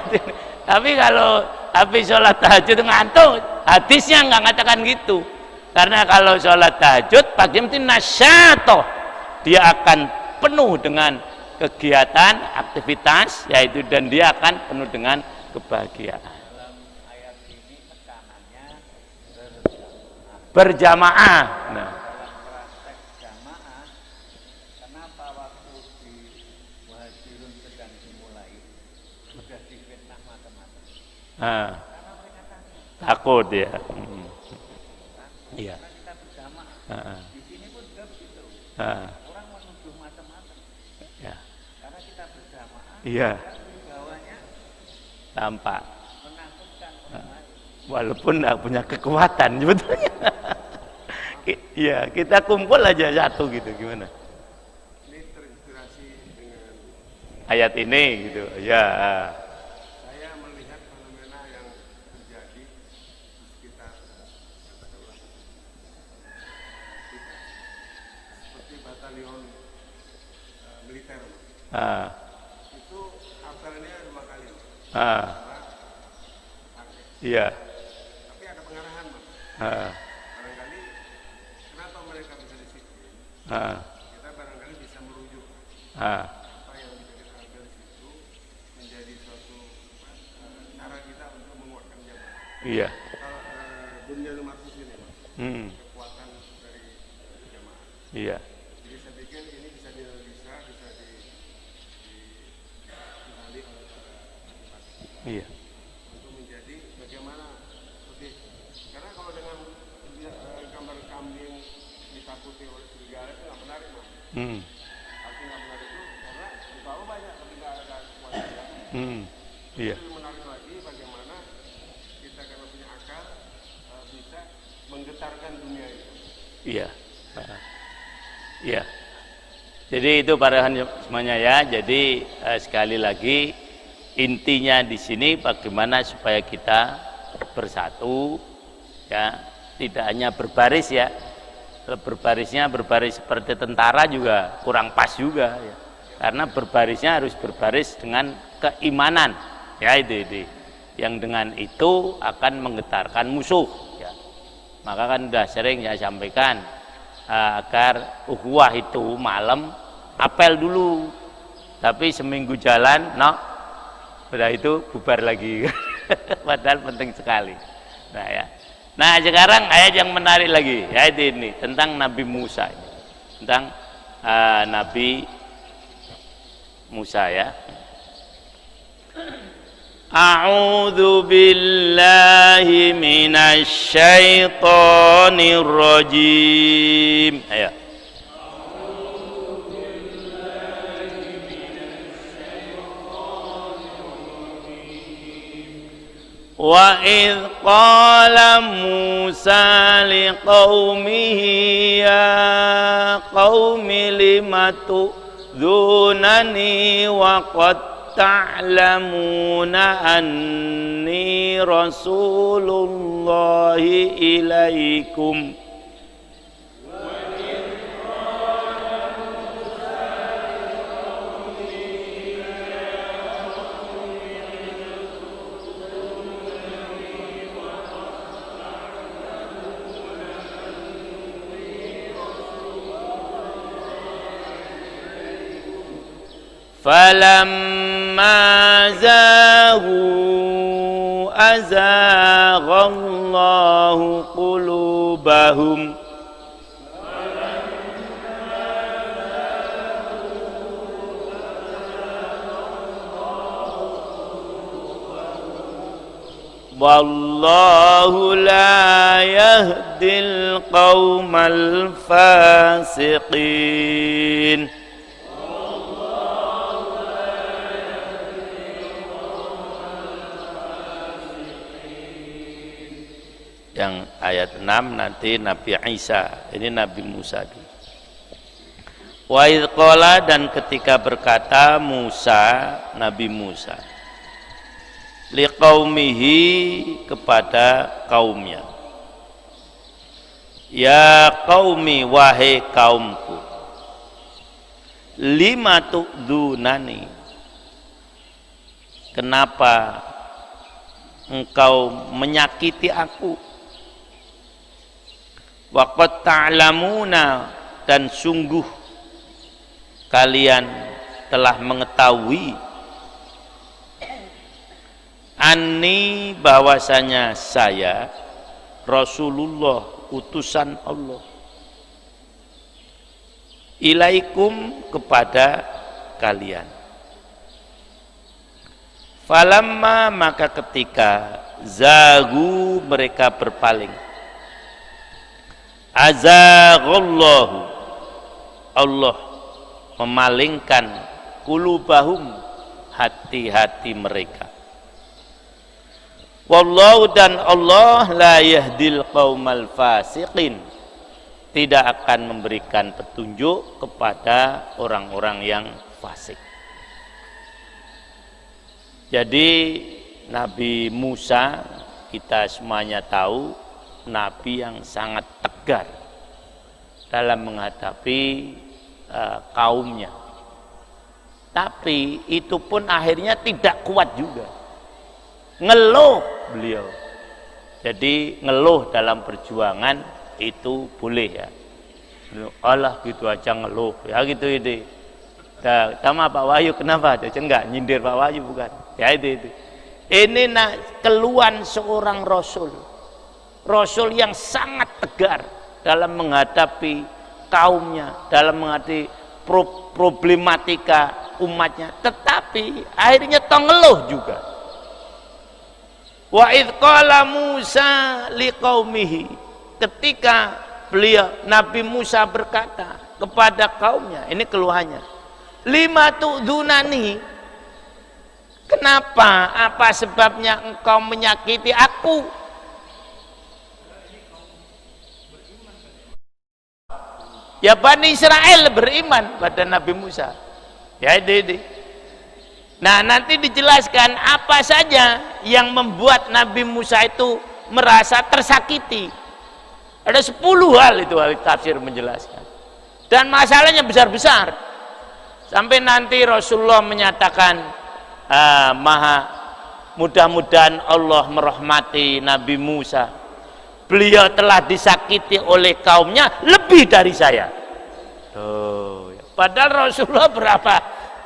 Tapi kalau habis sholat tahajud ngantuk, hadisnya nggak mengatakan gitu. Karena kalau sholat tahajud pagi mesti nasyatoh, dia akan penuh dengan kegiatan, aktivitas, yaitu dan dia akan penuh dengan kebahagiaan. Dalam ayat ini tekanannya Berjamaah. Nah. Takut ya. Iya. Di sini pun juga begitu. Orang menuduh macam-macam. Ya. Karena kita berjamaah. Iya. Bawahnya Tampak. menakutkan orang lain. Walaupun nggak punya kekuatan sebetulnya. Iya, kita kumpul aja satu gitu, gimana? Ini terinspirasi dengan Ayat ini gitu. Ya. saya melihat fenomena yang terjadi di sekitar katakanlah seperti batalion militer. Itu apelnya 2 kali. Iya. Tapi ada pengarahan, Mas. Barangkali kenapa mereka bisa disiplin? Kita barangkali bisa merujuk apa yang bisa kita ambil di situ menjadi suatu cara kita untuk menguatkan jamaah. Iya. Kalau dunia marxis ini, Mas, kekuatan dari jamaah. Iya. Jadi saya pikir ini bisa dianalisa, bisa digali oleh para aktivis Iya. untuk menjadi bagaimana lebih, karena kalau dengan gambar kambing ditakuti oleh serigala itu nggak menarik, Mas. Artinya nggak menarik itu karena terlalu banyak tapi nggak ada kekuatan. Iya. Lebih menarik lagi bagaimana kita kalau punya akal bisa menggetarkan dunia itu. Iya. Iya. Jadi itu para semuanya ya. Jadi sekali lagi intinya di sini bagaimana supaya kita bersatu ya, tidak hanya berbaris ya. Kalau berbarisnya berbaris seperti tentara juga kurang pas juga ya. Karena berbarisnya harus berbaris dengan keimanan ya, itu. Yang dengan itu akan menggetarkan musuh ya. Maka kan sudah sering saya sampaikan agar ukhuwah itu malam apel dulu, tapi seminggu jalan udah itu bubar lagi. Padahal penting sekali. Nah ya, nah sekarang ayat yang menarik lagi ya, ini tentang Nabi Musa ini. Tentang Nabi Musa ya. A'udzu billahi minasy syaithanir rajim. Ayo. Wa idz qala Musa liqaumihi ya qaumi limatu dzunani wa qad ta'lamuna anni rasulullahi ilaikum falamma zaghu azaghallahu qulubahum wallahu la yahdil qaumal fasiqin. Yang ayat 6 nanti Nabi Isa, ini Nabi Musa dulu. Wa idh qala, dan ketika berkata Musa, Nabi Musa, liqaumihi, kepada kaumnya, ya qaumi, wahai kaumku, lima tu'dzunani, kenapa engkau menyakiti aku, wa qad ta'lamuna, dan sungguh kalian telah mengetahui, anni, bahwasanya saya Rasulullah, utusan Allah, ilaikum, kepada kalian. Falamma, maka ketika zagu, mereka berpaling, azaghallahu, Allah memalingkan, qulubahum, hati-hati mereka. Wallahu, dan Allah, la yahdil qaumal fasiqin, tidak akan memberikan petunjuk kepada orang-orang yang fasik. Jadi Nabi Musa, kita semuanya tahu, Nabi yang sangat tegar dalam menghadapi kaumnya. Tapi itu pun akhirnya tidak kuat juga. Ngeluh beliau. Jadi ngeluh dalam perjuangan itu boleh ya. Allah gitu aja ngeluh ya, gitu itu. Nah, sama Pak Wahyu, kenapa? Jadi enggak nyindir Pak Wahyu, bukan. Ya itu. Ini keluhan seorang Rasul. Rasul yang sangat tegar dalam menghadapi kaumnya, dalam menghadapi problematika umatnya, tetapi akhirnya ngeluh juga. Wa idh qala Musa liqaumihi, ketika beliau Nabi Musa berkata kepada kaumnya, ini keluhannya, lima tu'dzunani, kenapa, apa sebabnya engkau menyakiti aku? Ya Bani Israel beriman pada Nabi Musa. Ya itu. Nah nanti dijelaskan apa saja yang membuat Nabi Musa itu merasa tersakiti. Ada 10 hal itu ahli tafsir menjelaskan. Dan masalahnya besar-besar. Sampai nanti Rasulullah menyatakan, mudah-mudahan Allah merahmati Nabi Musa. Beliau telah disakiti oleh kaumnya lebih dari saya. Padahal Rasulullah berapa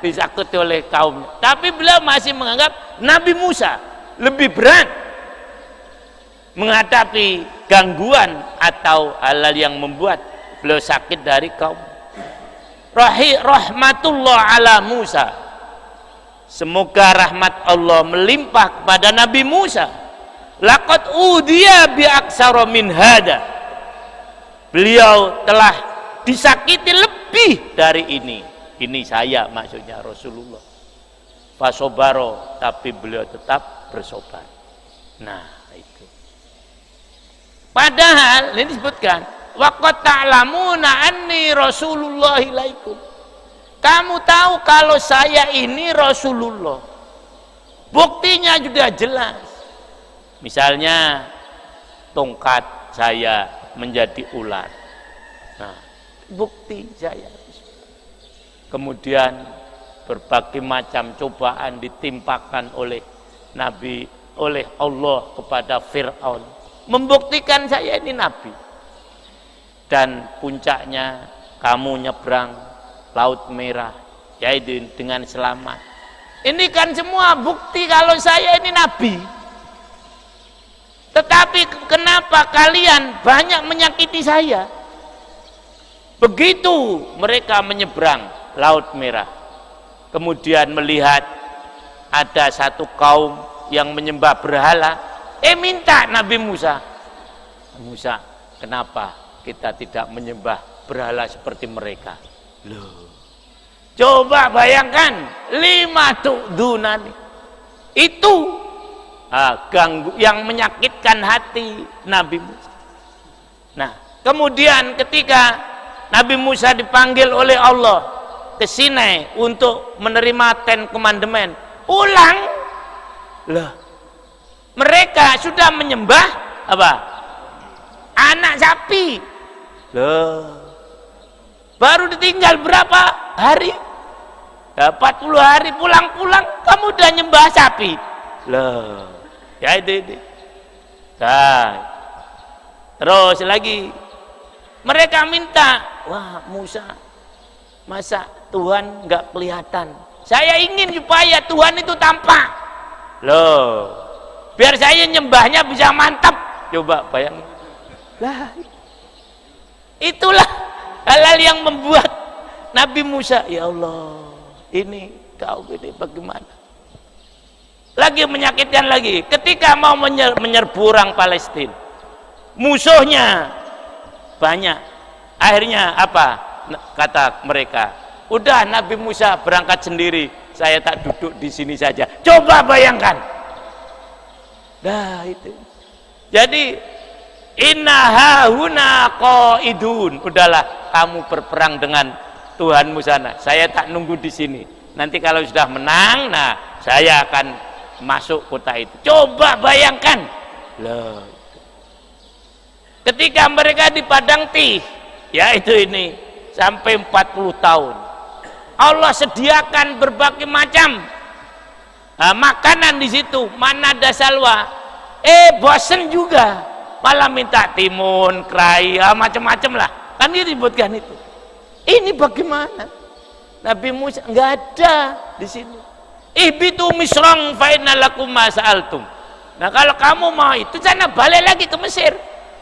disakiti oleh kaumnya, tapi beliau masih menganggap Nabi Musa lebih berat menghadapi gangguan atau hal yang membuat beliau sakit dari kaum. Rahmatullah ala Musa, semoga rahmat Allah melimpah kepada Nabi Musa. Laqad udiya bi aksara min hada, beliau telah disakiti lebih dari ini. Ini saya, maksudnya Rasulullah. Fasobaro, tapi beliau tetap bersobar. Nah itu. Padahal ini disebutkan, waqad ta'lamuna anni Rasulullah ilaikum. Kamu tahu kalau saya ini Rasulullah. Buktinya juga jelas. Misalnya tongkat saya menjadi ular. Nah, bukti saya. Kemudian berbagai macam cobaan ditimpakan oleh Nabi, oleh Allah kepada Fir'aun, membuktikan saya ini Nabi. Dan puncaknya kamu nyebrang Laut Merah yaitu dengan selamat. Ini kan semua bukti kalau saya ini nabi. Tetapi kenapa kalian banyak menyakiti saya? Begitu mereka menyeberang Laut Merah, kemudian melihat ada satu kaum yang menyembah berhala, minta Nabi Musa, kenapa kita tidak menyembah berhala seperti mereka? Loh, coba bayangkan, 5 tu'dunani itu ganggu yang menyakitkan hati Nabi Musa. Nah, kemudian ketika Nabi Musa dipanggil oleh Allah ke Sinai untuk menerima Ten Commandment, pulang, loh, mereka sudah menyembah apa? Anak sapi. Loh, baru ditinggal berapa hari? 40 hari pulang-pulang kamu udah nyembah sapi. Loh, ya itu. Nah, terus lagi mereka minta, wah Musa, masa Tuhan nggak kelihatan? Saya ingin supaya Tuhan itu tampak. Loh, biar saya nyembahnya bisa mantap. Coba bayangin. Lah, itulah hal-hal yang membuat Nabi Musa, ya Allah, ini kau ini bagaimana? Lagi menyakitkan lagi, ketika mau menyerbu orang Palestina, musuhnya banyak. Akhirnya apa kata mereka? Udah Nabi Musa berangkat sendiri, saya tak duduk di sini saja. Coba bayangkan. Nah itu. Jadi inna hahuna qaidun. Udahlah kamu berperang dengan Tuhanmu sana. Saya tak nunggu di sini. Nanti kalau sudah menang, nah saya akan masuk kota itu. Coba bayangkan. Loh. Ketika mereka di Padang Tih, yaitu ini sampai 40 tahun, Allah sediakan berbagai macam makanan di situ, mana ada salwa. Bosen juga, malah minta timun, kerai, macam-macam lah. Kan diributkan itu. Ini bagaimana? Nabi Musa nggak ada di sini. Ihbitu misrang fa inna lakum ma sa'altum. Nah kalau kamu mau itu sana balik lagi ke Mesir.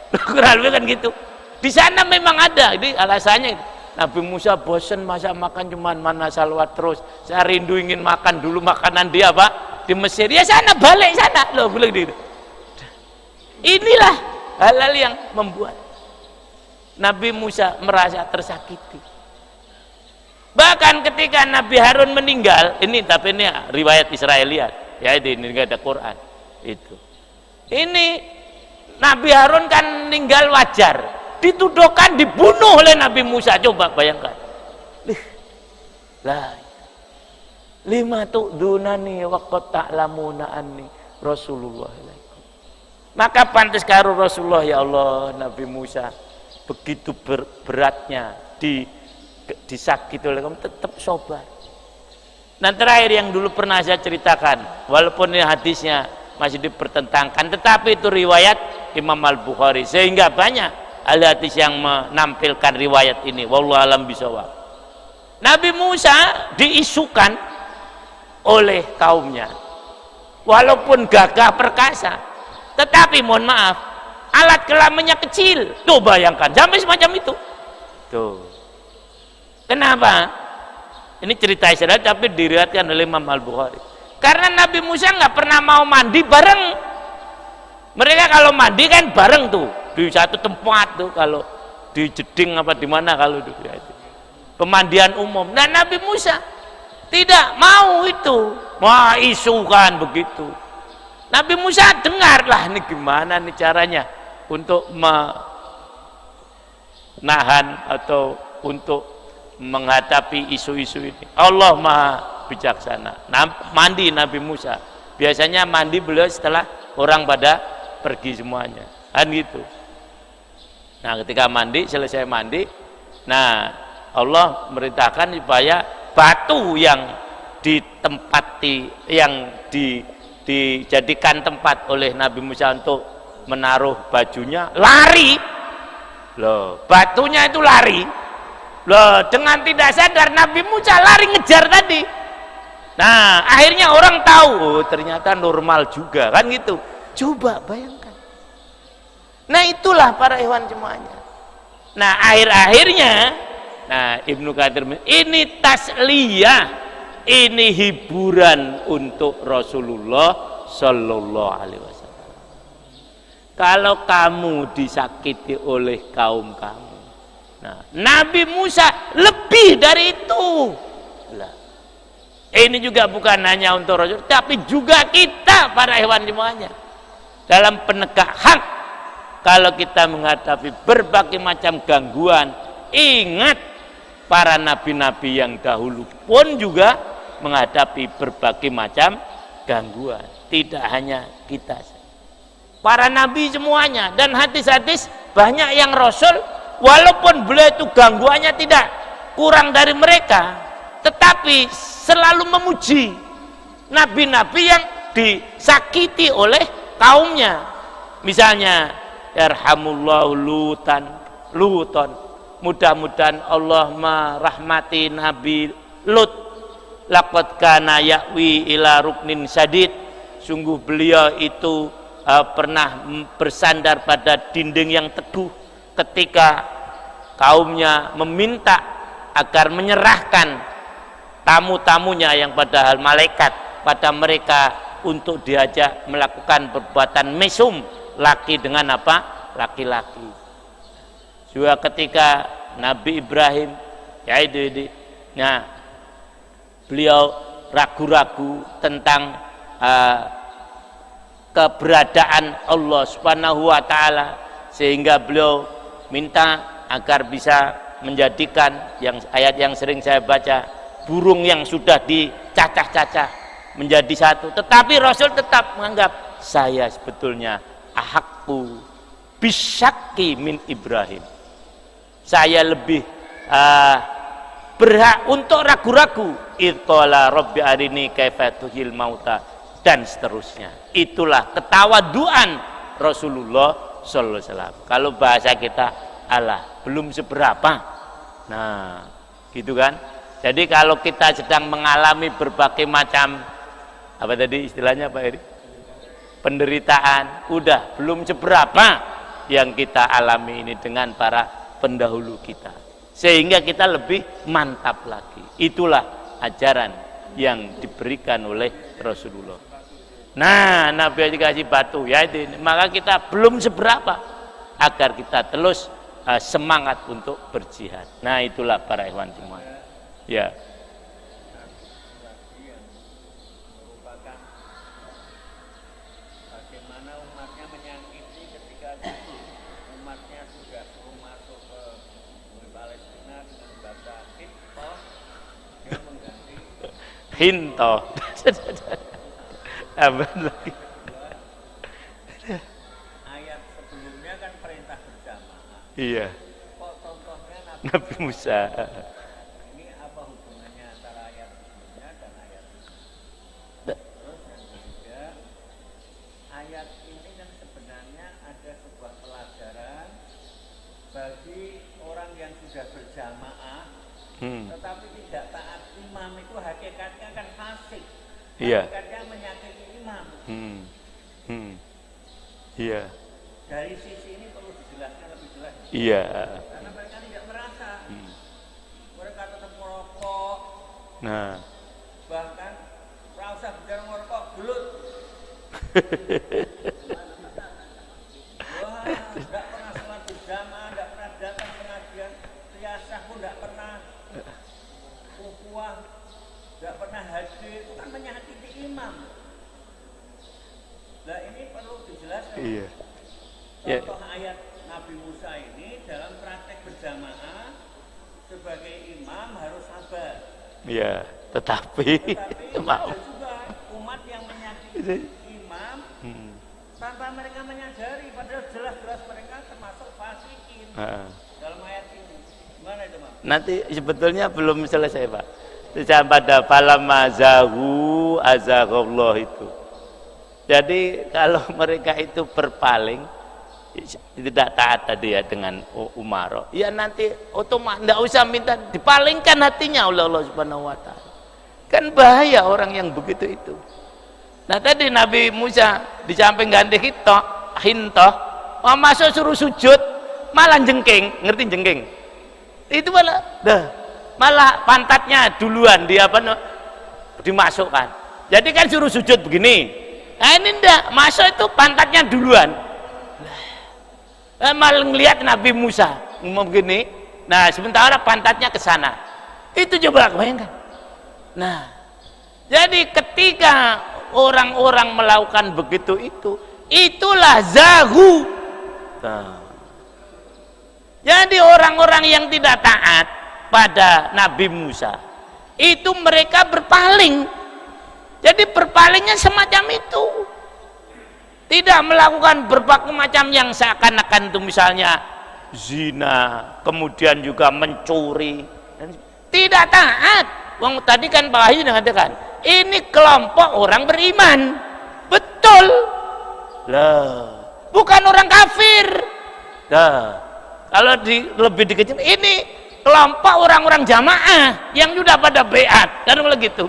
Kurang lebih kan gitu. Di sana memang ada. Ini alasannya Nabi Musa bosan masa makan cuman mana salawat terus. Saya rindu ingin makan dulu makanan dia Pak di Mesir. Ya sana balik sana. Loh bilang gitu. Inilah hal-hal yang membuat Nabi Musa merasa tersakiti. Bahkan ketika Nabi Harun meninggal, ini tapi ini riwayat Israeliat, ya ini nggak ada Quran. Itu. Ini Nabi Harun kan meninggal wajar, dituduhkan dibunuh oleh Nabi Musa. Coba bayangkan. Lah, 5 tu'dunani wa qad ta'lamuna anni Rasulullah. Maka pantas karo Rasulullah, ya Allah, Nabi Musa begitu beratnya disakiti oleh kamu, tetap sabar. Dan terakhir yang dulu pernah saya ceritakan, walaupun ini hadisnya masih dipertentangkan, tetapi itu riwayat Imam Al-Bukhari, sehingga banyak hadis yang menampilkan riwayat ini. Wallahu alam bisawab. Nabi Musa diisukan oleh kaumnya, walaupun gagah perkasa, tetapi mohon maaf, alat kelaminnya kecil. Tuh bayangkan, sampai semacam itu. Tuh. Kenapa? Ini cerita Israel tapi diriwayatkan oleh Imam Al-Bukhari. Karena Nabi Musa nggak pernah mau mandi bareng. Mereka kalau mandi kan bareng tuh di satu tempat tuh, kalau di jeding apa di mana kalau itu pemandian umum. Nah Nabi Musa tidak mau itu, wah isukan begitu. Nabi Musa dengarlah ini gimana nih caranya untuk menahan atau untuk menghadapi isu-isu ini. Allah Maha bijaksana. Mandi Nabi Musa. Biasanya mandi beliau setelah orang pada pergi semuanya. Kan gitu. Nah, ketika mandi, selesai mandi, nah Allah merintahkan supaya batu yang ditempati, yang dijadikan tempat oleh Nabi Musa untuk menaruh bajunya, lari. Loh, batunya itu lari. Loh, dengan tidak sadar Nabi Musa lari ngejar tadi. Nah, akhirnya orang tahu, oh ternyata normal juga kan gitu. Coba bayangkan. Nah, itulah para hewan semuanya. Nah, akhir-akhirnya Ibnu Katsir ini tasliyah, ini hiburan untuk Rasulullah Sallallahu Alaihi Wasallam. Kalau kamu disakiti oleh kaum kamu, Nabi Musa lebih dari itu. Ini juga bukan hanya untuk Rasul, tapi juga kita para hewan semuanya. Dalam penegak hak, kalau kita menghadapi berbagai macam gangguan, ingat para nabi-nabi yang dahulu pun juga menghadapi berbagai macam gangguan. Tidak hanya kita, para nabi semuanya. Dan hadis-hadis banyak yang Rasul, walaupun beliau itu gangguannya tidak kurang dari mereka, tetapi selalu memuji nabi-nabi yang disakiti oleh kaumnya. Misalnya yarhamullahu Luton, mudah-mudahan Allah merahmati Nabi Lut. Laqad kana ya'wi ila ruknin sadid, sungguh beliau itu pernah bersandar pada dinding yang teguh ketika kaumnya meminta agar menyerahkan tamu-tamunya yang padahal malaikat pada mereka untuk diajak melakukan perbuatan mesum, laki dengan apa? Laki-laki. Juga ketika Nabi Ibrahim beliau ragu-ragu tentang keberadaan Allah Subhanahu wa taala, sehingga beliau minta agar bisa menjadikan ayat yang sering saya baca, burung yang sudah dicacah-cacah menjadi satu. Tetapi Rasul tetap menganggap saya sebetulnya ahakku bisyaki min Ibrahim. Saya lebih berhak untuk ragu-ragu. Idqala rabbi arini kaifa tuhil mauta, dan seterusnya. Itulah ketawaduan Rasulullah sallallahu alaihi wasallam. Kalau bahasa kita, alah belum seberapa. Nah, gitu kan? Jadi kalau kita sedang mengalami berbagai macam apa tadi istilahnya Pak Eri? Penderitaan, udah belum seberapa yang kita alami ini dengan para pendahulu kita. Sehingga kita lebih mantap lagi. Itulah ajaran yang diberikan oleh Rasulullah. Nah, Nabi dikasih batu ya itu. Maka kita belum seberapa agar kita terus semangat untuk berjihad. Nah, itulah para ikhwan semua. Ya. Bagaimana umatnya menyakiti ketika umatnya sudah masuk ke Palestina dengan bahasa Hinto, dia mengganti Hinto. Apa lagi? Ayat sebelumnya kan perintah berjamaah. Iya. Kok contohnya Nabi Musa. Ini apa hubungannya antara ayat sebelumnya dan ayat ini? Terus yang ketiga, ayat ini kan sebenarnya ada sebuah pelajaran bagi orang yang sudah berjamaah tetapi tidak taat imam, itu hakikatnya kan fasik. Iya. Hakikatnya menyakiti imam. Iya. Dari sisi ini perlu dijelaskan lebih jelas. Iya. Karena mereka tidak merasa. Mereka tetap merokok. Nah. Bahkan rasa bicara merokok gelut. Wah, tidak pernah sholat berjamaah, tidak pernah datang pengajian, riasah pun tidak pernah, ukuah, tidak pernah hadir, itu kan menyakiti imam. Nah, ini perlu dijelaskan. Iya. Contoh ayat Nabi Musa ini dalam praktek berjamaah sebagai imam harus sabar. Iya, tetapi ada juga umat yang menyakiti imam tanpa mereka menyadari, padahal jelas-jelas mereka termasuk fasikin dalam ayat ini. Gimana itu, Mas? Nanti sebetulnya belum selesai, Pak. Pada falamma zahu azaghallah itu. Jadi kalau mereka itu berpaling, tidak taat tadi ya dengan umaro, ya nanti otomatis tidak usah minta, dipalingkan hatinya oleh Allah Subhanahu wa Ta'ala. Kan bahaya orang yang begitu itu. Nah tadi Nabi Musa di samping ganti hintoh, masuk suruh sujud malah jengking, ngerti jengking? Itu malah pantatnya duluan dia dimasukkan. Jadi kan suruh sujud begini, nah ini ndak masuk itu pantatnya duluan. Malah ngelihat Nabi Musa ngomong begini, nah sementara pantatnya ke sana. Itu coba bayangkan. Nah, jadi ketika orang-orang melakukan begitu itulah zahu. Nah. Jadi orang-orang yang tidak taat pada Nabi Musa itu mereka berpaling. Jadi berpalingnya semacam itu. Tidak melakukan berbagai macam yang seakan-akan itu, misalnya zina, kemudian juga mencuri. Tidak taat. Wong tadi kan Pak Wahyu mengatakan, ini kelompok orang beriman. Betul. Lah, bukan orang kafir. Lah, kalau lebih dikecil, ini kelompok orang-orang jamaah yang sudah pada beat, kan begitu.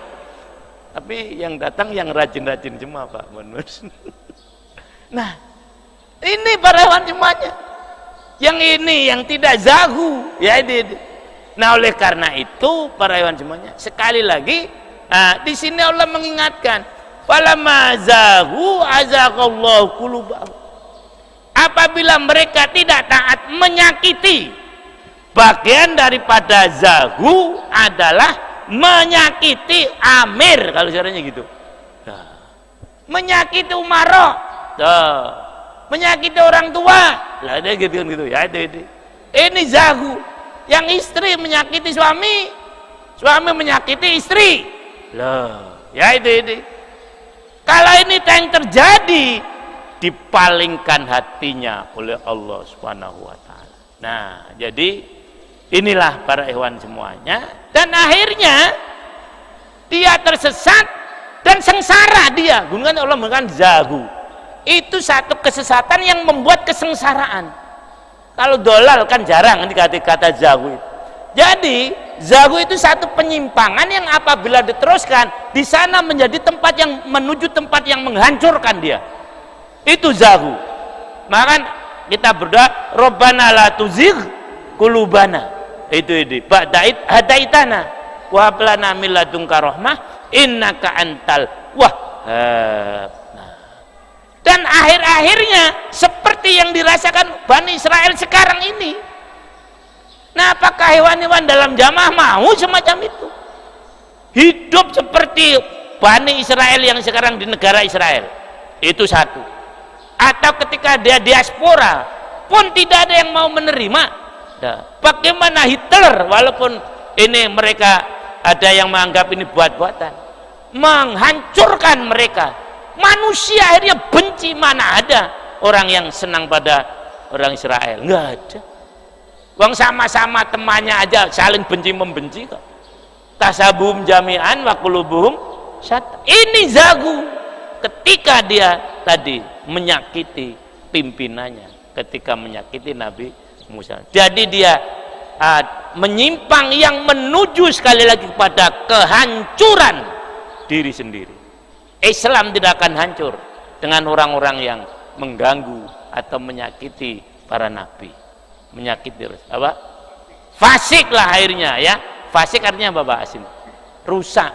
Tapi yang datang yang rajin-rajin semua Pak Manus. Nah, ini para hewan semuanya. Yang ini yang tidak zahu, ya ini. Nah, oleh karena itu para hewan semuanya, sekali lagi, di sini Allah mengingatkan, falamma zahu azaqallahu qulubahum. Apabila mereka tidak taat, menyakiti, bagian daripada zahu adalah menyakiti amir, kalau caranya gitu. Nah, menyakiti umaro, menyakiti orang tua, lah ada gitu ya, itu. Ini zahu. Yang istri menyakiti suami, suami menyakiti istri, lah ya itu. Kalau ini yang terjadi, dipalingkan hatinya oleh Allah Subhanahu wa Ta'ala. Nah, jadi inilah para hewan semuanya, dan akhirnya dia tersesat dan sengsara dia. Gunakan Allah mengatakan zahu. Itu satu kesesatan yang membuat kesengsaraan. Kalau dolal kan jarang dikatakan kata zahu. Jadi zahu itu satu penyimpangan yang apabila diteruskan di sana menjadi tempat yang menuju tempat yang menghancurkan dia. Itu zahu. Maka kita berdoa, Rabbana la tuzigh qulubana. Itu ba'da'id hadaitana wa hab lana min ladunka rahmah innaka antal wahhab. Dan akhir-akhirnya seperti yang dirasakan Bani Israel sekarang ini. Nah, apakah hewan-hewan dalam jamaah mau semacam itu? Hidup seperti Bani Israel yang sekarang di negara Israel. Itu satu. Atau ketika dia diaspora pun tidak ada yang mau menerima. Nah, bagaimana Hitler, walaupun ini mereka ada yang menganggap ini buat-buatan, menghancurkan mereka. Manusia akhirnya benci, mana ada orang yang senang pada orang Israel? Enggak ada. Wong sama-sama temannya aja saling benci-membenci kok. Tasabum jami'an wa qulubuhum syat. Ini zagu ketika dia tadi menyakiti pimpinannya, ketika menyakiti Nabi Musa. Jadi dia menyimpang yang menuju sekali lagi kepada kehancuran diri sendiri. Islam tidak akan hancur dengan orang-orang yang mengganggu atau menyakiti para nabi, menyakiti apa? Fasik lah akhirnya ya. Fasik artinya apa Pak Asim? Rusak,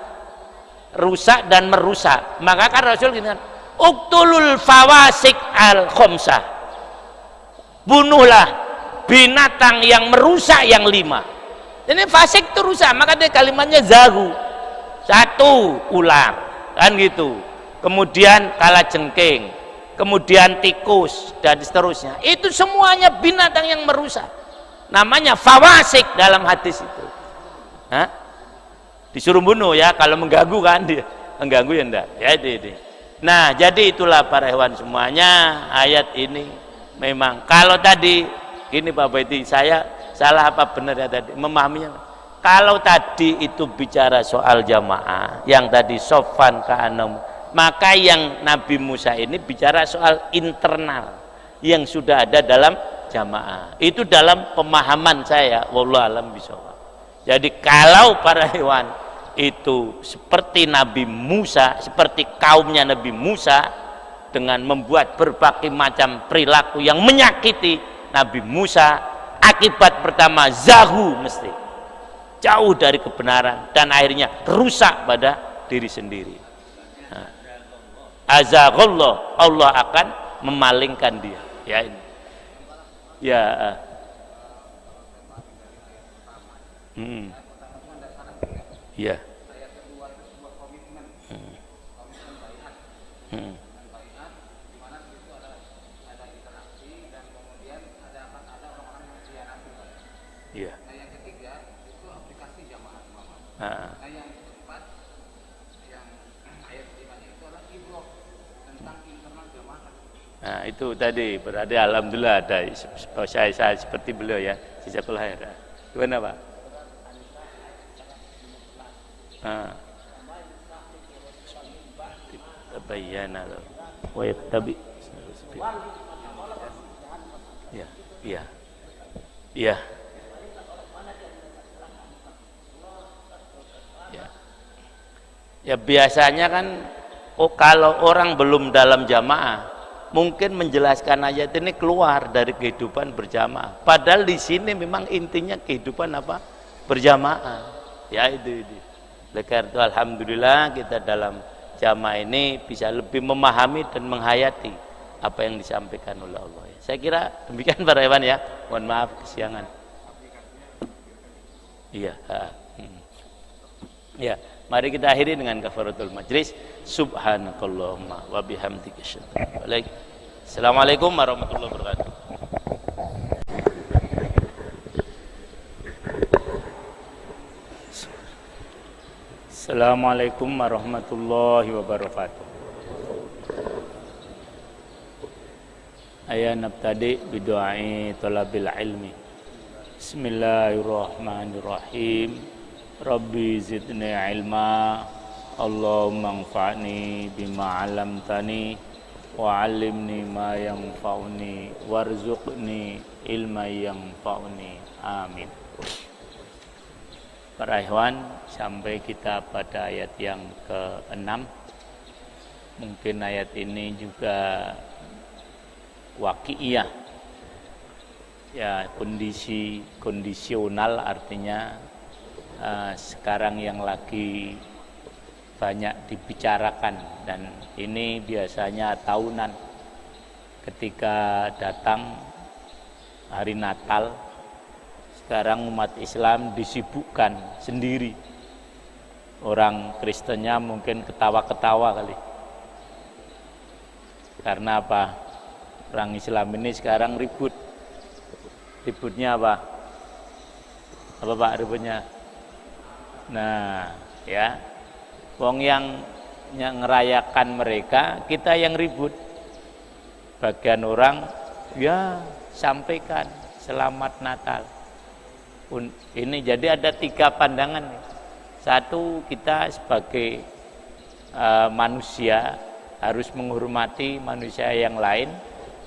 rusak dan merusak. Maka kan Rasul gitu kan, uktulul fawasik al khomsah, bunuhlah binatang yang merusak yang 5. Ini fasik itu rusak, maka dia kalimatnya zagu. 1 ular kan gitu, kemudian kalajengking, kemudian tikus dan seterusnya. Itu semuanya binatang yang merusak, namanya fawasik dalam hadis itu. Hah? Disuruh bunuh ya kalau mengganggu, kan dia mengganggu ya enggak ya itu. Nah, jadi itulah para hewan semuanya. Ayat ini memang kalau tadi gini Pak Baiti, saya salah apa benar ya tadi memahaminya? Kalau tadi itu bicara soal jamaah, yang tadi sofan ka'anam, maka yang Nabi Musa ini bicara soal internal. yang sudah ada dalam jamaah. Itu dalam pemahaman saya, wallahu alam bishawab. Jadi kalau para hewan itu seperti Nabi Musa, seperti kaumnya Nabi Musa, dengan membuat berbagai macam perilaku yang menyakiti Nabi Musa, akibat pertama zahu, mesti jauh dari kebenaran dan akhirnya rusak pada diri sendiri. Azaghallah, Allah akan memalingkan dia. Ya ini. Ya. Ya. Ya. Yang ketiga itu aplikasi jamaah. Nah, Yang keempat, yang ayat 5-nya itu adalah ibrah tentang internal jamaah. nah itu tadi berarti alhamdulillah ada saya seperti beliau ya. Jazakallahu khairan. Gimana Pak? Tabayyana wa yattabi. Ya, iya. Iya. Ya biasanya kan kalau orang belum dalam jamaah mungkin menjelaskan ayat ini keluar dari kehidupan berjamaah. Padahal di sini memang intinya kehidupan apa? Berjamaah. Ya itu. Oleh karena itu alhamdulillah kita dalam jamaah ini bisa lebih memahami dan menghayati apa yang disampaikan oleh Allah. Saya kira demikian para hewan ya. Mohon maaf kesiangan. Iya. Ya. Mari kita akhiri dengan kafaratul majlis. Subhanakallahumma wa bihamdika asyhadu an la ilaha illa anta. Assalamualaikum warahmatullahi wabarakatuh. Assalamualaikum warahmatullahi wabarakatuh. Ayat nabtadi bidu'ai talabil ilmi. Bismillahirrahmanirrahim. Rabbi zidni ilma, Allahumma anfa'ni bima 'allamtani wa 'allimni ma yanfa'uni warzuqni ilma yanfa'uni. Amin. Para ikhwan, sampai kita pada ayat yang ke-6. Mungkin ayat ini juga waqi'iyah. Ya, kondisi kondisional artinya sekarang yang lagi banyak dibicarakan, dan ini biasanya tahunan ketika datang hari Natal. Sekarang umat Islam disibukkan sendiri, orang Kristennya mungkin ketawa-ketawa kali, karena apa? Orang Islam ini sekarang ributnya apa Pak ributnya? Nah, ya, wong yang ngerayakan mereka, kita yang ribut. Bagian orang, ya sampaikan selamat Natal. Ini jadi ada 3 pandangan. Satu, kita sebagai manusia harus menghormati manusia yang lain,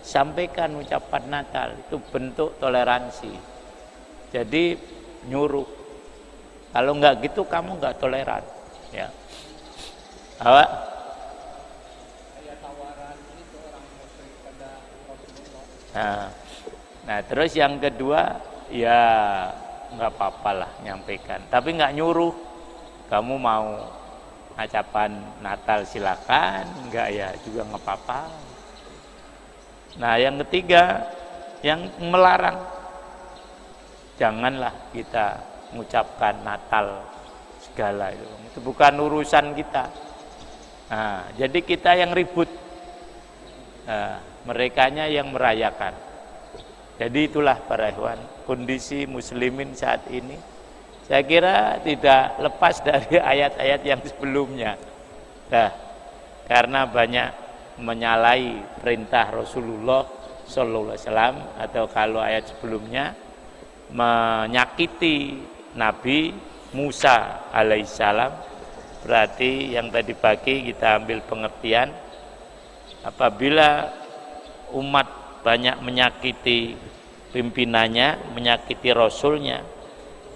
sampaikan ucapan Natal, itu bentuk toleransi. Jadi nyuruh. Kalau enggak gitu kamu enggak toleran, ya. Apa? Nah, terus yang kedua, ya enggak apa-apa lah nyampaikan, tapi enggak nyuruh. Kamu mau ucapan Natal silakan, enggak ya juga enggak apa-apa. Nah, yang ketiga, yang melarang, janganlah kita mengucapkan Natal segala itu bukan urusan kita. Nah, jadi kita yang ribut, merekanya yang merayakan. Jadi itulah para ikhwan kondisi muslimin saat ini. Saya kira tidak lepas dari ayat-ayat yang sebelumnya. Nah, karena banyak menyalahi perintah Rasulullah Sallallahu Alaihi Wasallam, atau kalau ayat sebelumnya menyakiti Nabi Musa alaihissalam. Berarti yang tadi pagi kita ambil pengertian, apabila umat banyak menyakiti pimpinannya, menyakiti rasulnya,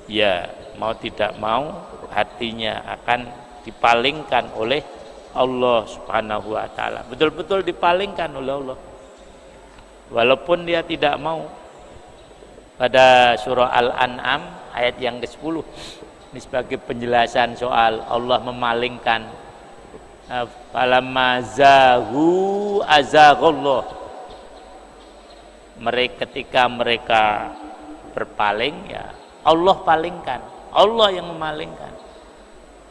ya mau tidak mau hatinya akan dipalingkan oleh Allah Subhanahu wa taala. Betul-betul dipalingkan oleh Allah. Walaupun dia tidak mau. Pada surah Al-An'am ayat yang ke-10 ini sebagai penjelasan soal Allah memalingkan. Falamma zahu azaghallah. Ketika mereka berpaling, ya Allah palingkan. Allah yang memalingkan.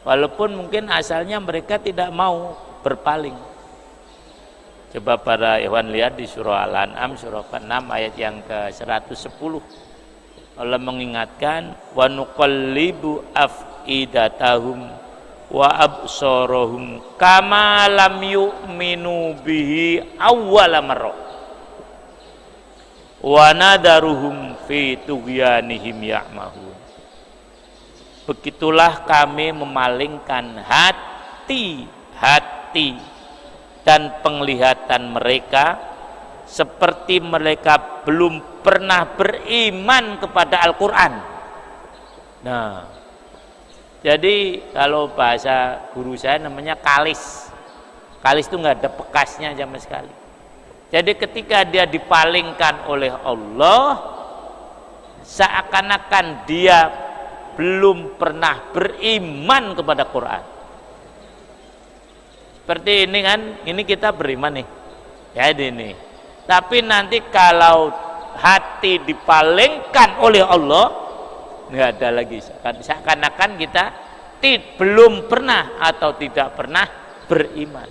Walaupun mungkin asalnya mereka tidak mau berpaling. Coba para ikhwan lihat di surah Al-An'am surah ke-6 ayat yang ke-110. Allah mengingatkan wa nuqallibu afidatahum wa absarahum kama lam yu'minu bihi awwala marrah wa nadaruhum fi tughyanihim ya'mahun. Begitulah kami memalingkan hati dan penglihatan mereka seperti mereka belum pernah beriman kepada Al-Quran. Nah, jadi kalau bahasa guru saya namanya kalis. Kalis itu nggak ada bekasnya sama sekali. Jadi ketika dia dipalingkan oleh Allah, seakan-akan dia belum pernah beriman kepada Quran. Seperti ini kan, ini kita beriman nih, ya ini. Tapi nanti kalau hati dipalingkan oleh Allah, nggak ada lagi. Seakan-akan kita belum pernah atau tidak pernah beriman.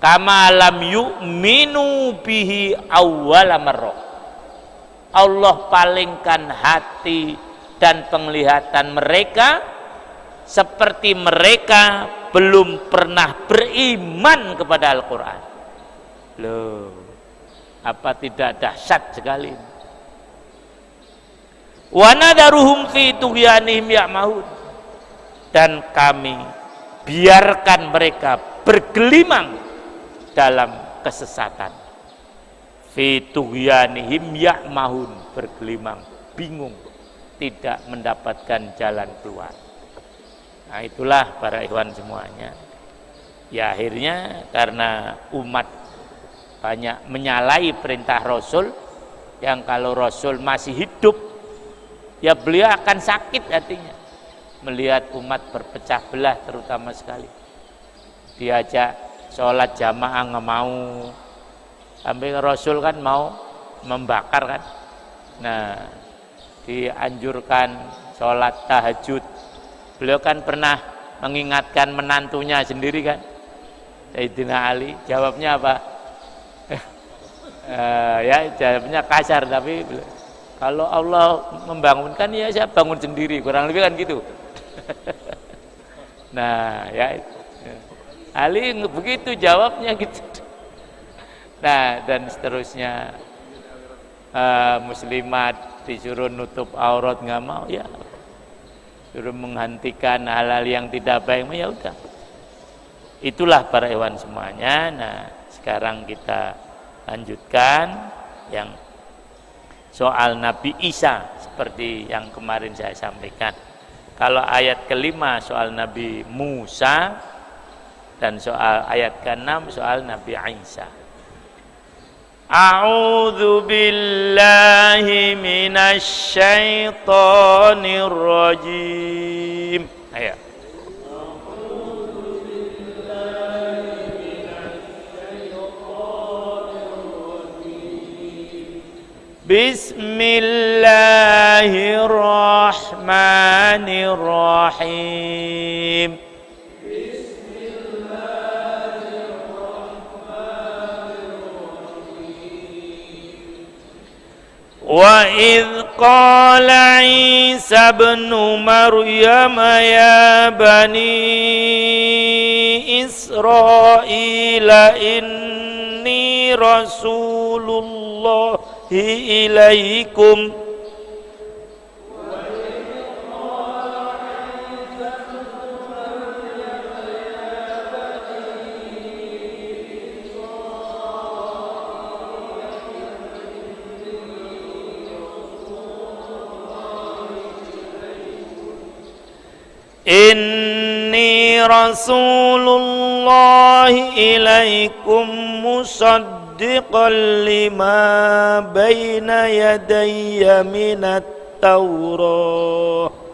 Kama lam yu'minu bihi awwala marrah. Allah palingkan hati dan penglihatan mereka seperti mereka belum pernah beriman kepada Al-Quran. Loh, apa tidak dahsyat sekali? Wa nadaruhum fi tughyanihim ya'mahun. Dan kami biarkan mereka bergelimang dalam kesesatan. Fi tughyanihim ya'mahun, bergelimang, bingung, tidak mendapatkan jalan keluar. Nah, itulah para ikhwan semuanya. Ya akhirnya karena umat banyak menyalahi perintah Rasul, yang kalau Rasul masih hidup, ya beliau akan sakit hatinya melihat umat berpecah belah, terutama sekali. Diajak sholat jamaah nggak mau, sampai Rasul kan mau membakar kan. Nah, dianjurkan sholat tahajud, beliau kan pernah mengingatkan menantunya sendiri kan, Sayyidina Ali. Jawabnya apa? Ya jawabnya kasar, tapi kalau Allah membangunkan ya saya bangun sendiri, kurang lebih kan gitu. Nah ya Ali begitu jawabnya gitu. Nah dan seterusnya, muslimat disuruh nutup aurat nggak mau, ya suruh menghentikan hal-hal yang tidak baik, ya udah. Itulah para hewan semuanya. Nah sekarang kita lanjutkan yang soal Nabi Isa seperti yang kemarin saya sampaikan. Kalau ayat kelima soal Nabi Musa, dan soal ayat ke-6 soal Nabi Isa. A'udzu billahi minasy syaithanir rajim. Ayo. Bismillahirrahmanirrahim. Wa idh qala Isa ibn Maryam ya bani Israila inni rasulullahi ilaikum Inni Rasulullah ilaikum musaddiqan lima baina yadayya minat Taurah.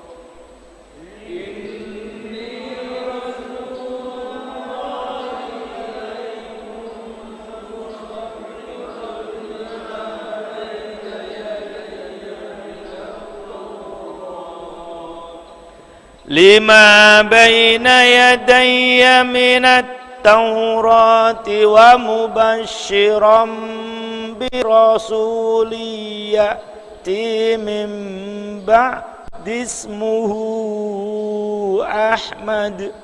Lima baina yadayya minat Taurati wa mubashiran bi rasuli ya'ti min ba'di ismuhu Ahmad.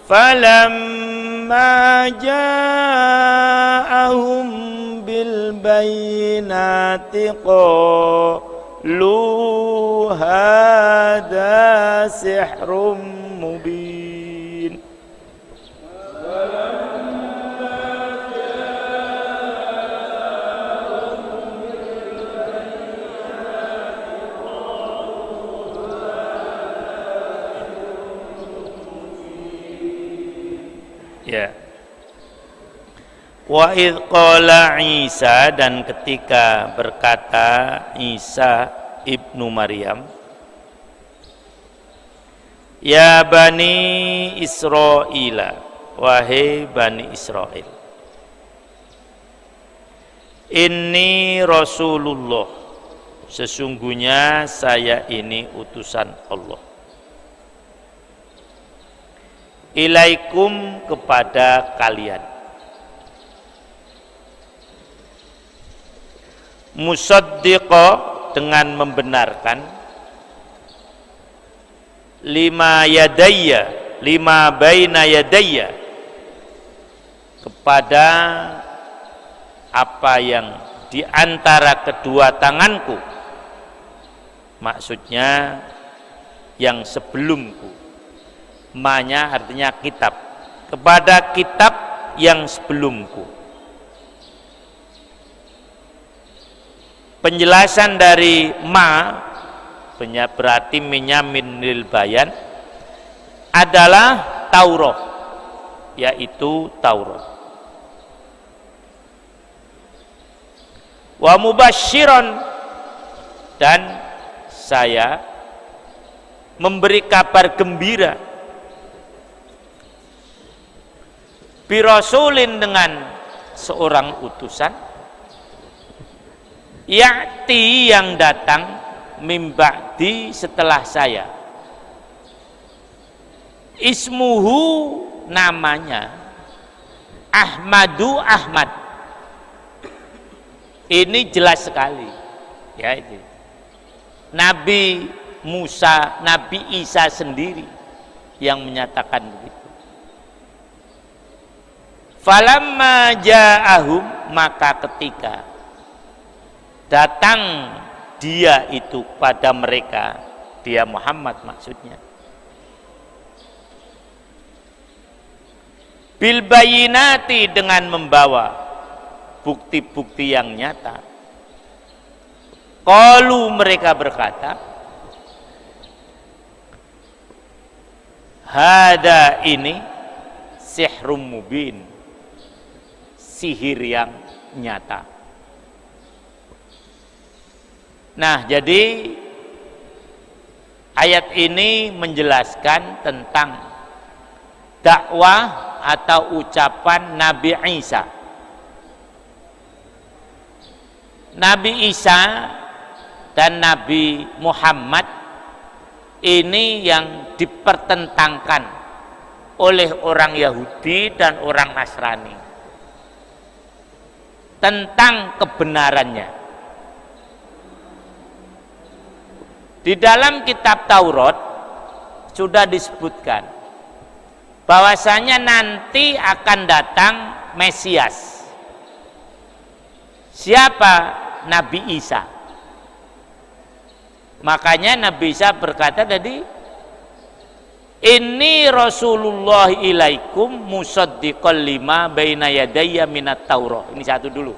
Falamma ja'ahum bil bayyinati qalu hadha sihrun mubin. Ya. Wa idh qala Isa, dan ketika berkata Isa ibnu Maryam, ya bani Israila, wahai bani Israel, inni Rasulullah, sesungguhnya saya ini utusan Allah, ilaikum, kepada kalian, musaddiqa, dengan membenarkan, lima baina yadayya, kepada apa yang di antara kedua tanganku, maksudnya yang sebelumku. Ma-nya artinya kitab, kepada kitab yang sebelumku. Penjelasan dari ma berarti minyamin lil bayan adalah Taurat, yaitu Taurat. Wa mubasyiran, dan saya memberi kabar gembira, birasulin, dengan seorang utusan, ya'ti, yang datang, mim ba'di, setelah saya, ismuhu, namanya Ahmadu, Ahmad. Ini jelas sekali, ya, itu Nabi Musa, Nabi Isa sendiri yang menyatakan begitu. Falamma ja'ahum, maka ketika datang dia itu pada mereka, dia Muhammad maksudnya, bil bayyinati, dengan membawa bukti-bukti yang nyata, qalu, mereka berkata, hada, ini sihrum mubin, sihir yang nyata. Nah, jadi ayat ini menjelaskan tentang dakwah atau ucapan Nabi Isa. Nabi Isa dan Nabi Muhammad ini yang dipertentangkan oleh orang Yahudi dan orang Nasrani tentang kebenarannya. Di dalam kitab Taurat sudah disebutkan bahwasanya nanti akan datang Mesias. Siapa? Nabi Isa. Makanya Nabi Isa berkata tadi, "Inni Rasulullah ilaikum musaddiqal lima baina yadayya minat Taurah." Ini satu dulu.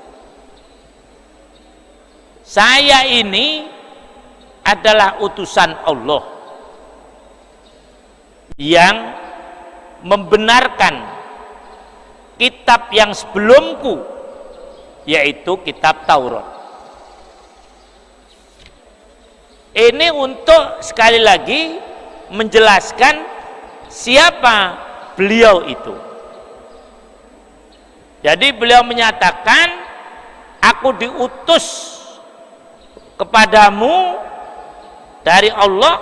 Saya ini adalah utusan Allah yang membenarkan kitab yang sebelumku, yaitu kitab Taurat. Ini untuk sekali lagi menjelaskan siapa beliau itu. Jadi beliau menyatakan, aku diutus kepadamu dari Allah,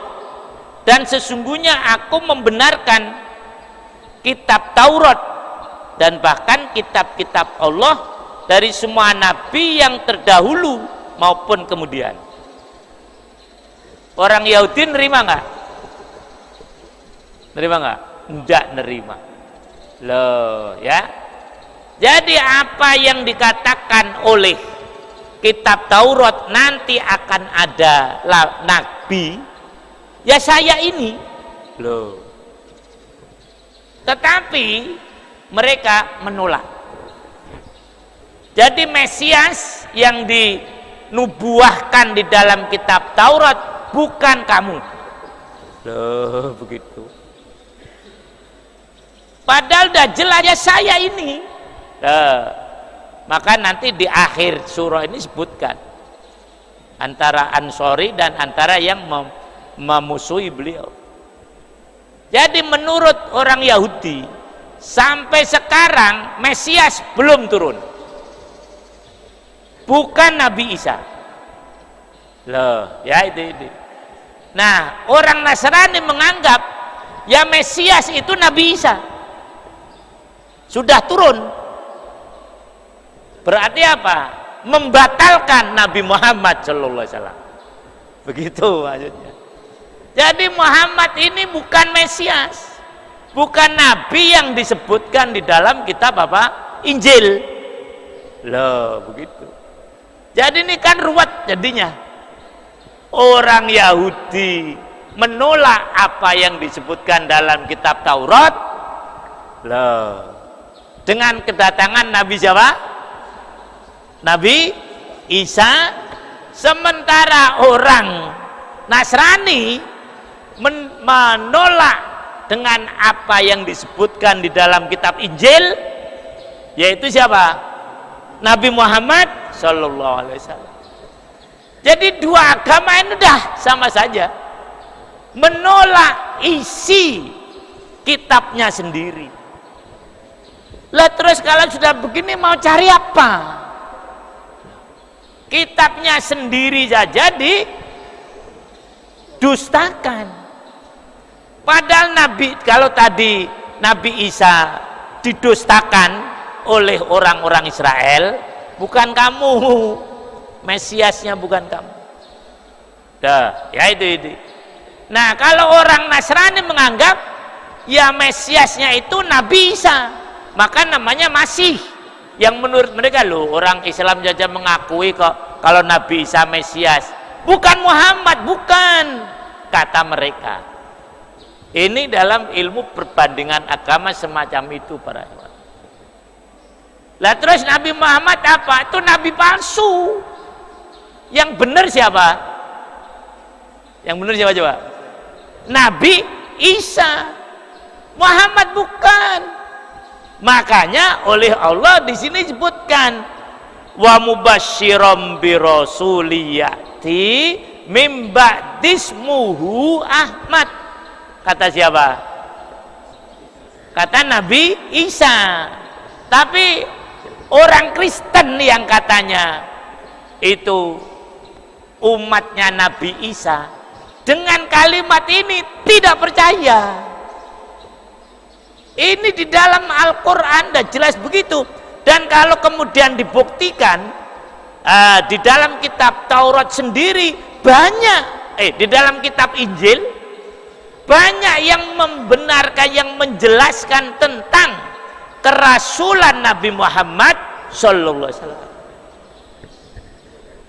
dan sesungguhnya aku membenarkan kitab Taurat dan bahkan kitab-kitab Allah dari semua nabi yang terdahulu maupun kemudian. Orang Yahudi nerima nggak? Nerima nggak? Tidak nerima. Loh, ya. Jadi apa yang dikatakan oleh kitab Taurat nanti akan ada nabi, ya saya ini. Loh. Tetapi mereka menolak. Jadi Mesias yang dinubuahkan di dalam kitab Taurat bukan kamu. Loh, begitu. Padahal dah jelas ya saya ini. Maka nanti di akhir surah ini sebutkan antara Ansori dan antara yang memusuhi beliau. Jadi menurut orang Yahudi sampai sekarang Mesias belum turun, bukan Nabi Isa. Loh, ya itu. Nah, orang Nasrani menganggap ya Mesias itu Nabi Isa sudah turun. Berarti apa? Membatalkan Nabi Muhammad sallallahu alaihi wasallam. Begitu maksudnya. Jadi Muhammad ini bukan Mesias, bukan nabi yang disebutkan di dalam kitab apa? Injil. Loh, begitu. Jadi ini kan ruwet jadinya. Orang Yahudi menolak apa yang disebutkan dalam kitab Taurat. Loh. Dengan kedatangan Nabi siapa? Nabi Isa. Sementara orang Nasrani menolak dengan apa yang disebutkan di dalam kitab Injil, yaitu siapa? Nabi Muhammad sallallahu alaihi wasallam. Jadi dua agama ini dah sama saja, menolak isi kitabnya sendiri. Lah terus kalau sudah begini mau cari apa? Kitabnya sendiri saja didustakan. Padahal Nabi, kalau tadi Nabi Isa didustakan oleh orang-orang Israel, bukan kamu, Mesiasnya bukan kamu. Dah, ya itu. Nah, kalau orang Nasrani menganggap ya Mesiasnya itu Nabi Isa, maka namanya Masih. Yang menurut mereka, loh, orang Islam saja mengakui kok kalau Nabi Isa Mesias, bukan Muhammad, bukan, kata mereka. Ini dalam ilmu perbandingan agama semacam itu para ikhwan. Lah terus Nabi Muhammad apa? Itu nabi palsu. Yang benar siapa? Yang benar siapa coba? Nabi Isa. Muhammad bukan. Makanya oleh Allah di sini disebutkan wa mubasysyiram bi rasuliyati mim ba'dismuhu Ahmad. Kata siapa? Kata Nabi Isa. Tapi orang Kristen yang katanya itu umatnya Nabi Isa dengan kalimat ini tidak percaya. Ini di dalam Al-Quran sudah jelas begitu. Dan kalau kemudian dibuktikan di dalam kitab Taurat sendiri banyak, di dalam kitab Injil banyak yang membenarkan, yang menjelaskan tentang kerasulan Nabi Muhammad sallallahu alaihi wasallam.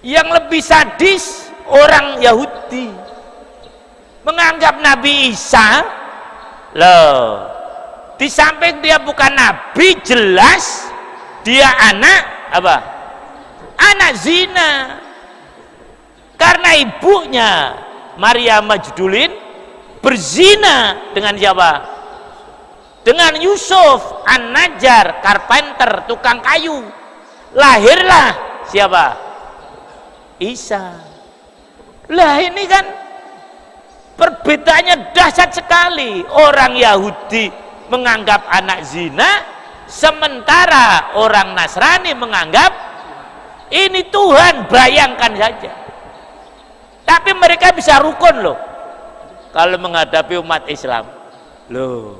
Yang lebih sadis orang Yahudi menganggap Nabi Isa, loh, di samping dia bukan nabi, jelas dia anak apa? Anak zina. Karena ibunya Maria Majdulin berzina dengan siapa? Dengan Yusuf An-Najjar, carpenter, tukang kayu. Lahirlah siapa? Isa. Lah ini kan perbedaannya dahsyat sekali. Orang Yahudi menganggap anak zina, sementara orang Nasrani menganggap ini Tuhan. Bayangkan saja. Tapi mereka bisa rukun loh kalau menghadapi umat Islam. Loh,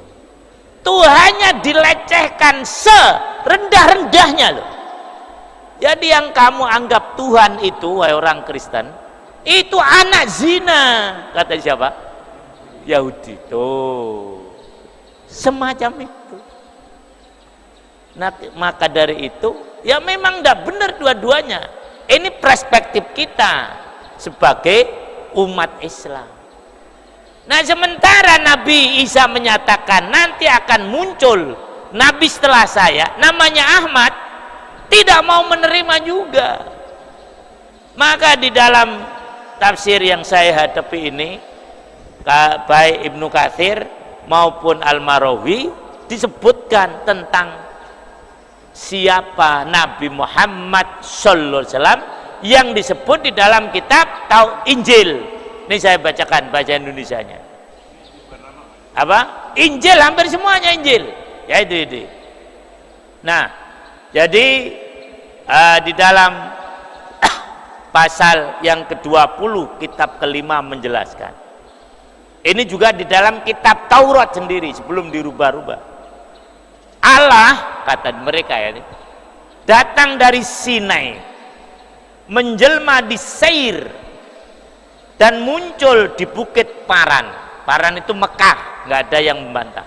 Tuhannya dilecehkan serendah-rendahnya loh. Jadi yang kamu anggap Tuhan itu, wahai orang Kristen, itu anak zina, kata siapa? Yahudi. Tuh, semacam itu. Nah, maka dari itu ya memang tidak benar dua-duanya. Ini perspektif kita sebagai umat Islam. Nah, sementara Nabi Isa menyatakan nanti akan muncul Nabi setelah saya, namanya Ahmad, tidak mau menerima juga. Maka di dalam tafsir yang saya hadapi ini, baik Ibnu Katsir maupun Al-Marawi, disebutkan tentang siapa Nabi Muhammad sallallahu alaihi wasallam yang disebut di dalam kitab Injil. Ini saya bacakan bahasa Indonesianya. Apa? Injil, hampir semuanya Injil. Ya itu. Nah, jadi di dalam pasal yang ke-20 kitab kelima menjelaskan. Ini juga di dalam kitab Taurat sendiri sebelum dirubah-rubah. Allah, kata mereka ya, datang dari Sinai, menjelma di Seir, dan muncul di Bukit Paran. Paran itu Mekah, nggak ada yang membantah.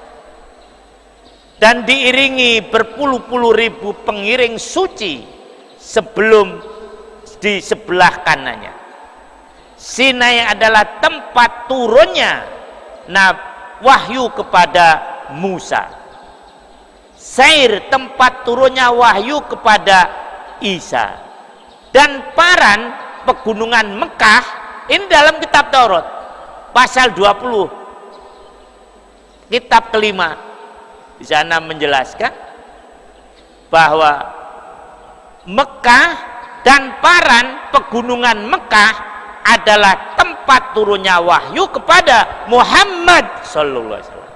Dan diiringi berpuluh-puluh ribu pengiring suci sebelum di sebelah kanannya. Sinai adalah tempat turunnya wahyu kepada Musa. Seir tempat turunnya wahyu kepada Isa. Dan Paran, pegunungan Mekah, ini dalam kitab Taurat pasal 20 kitab kelima, di sana menjelaskan bahwa Mekah dan Paran, pegunungan Mekah, adalah tempat turunnya wahyu kepada Muhammad sallallahu alaihi wasallam.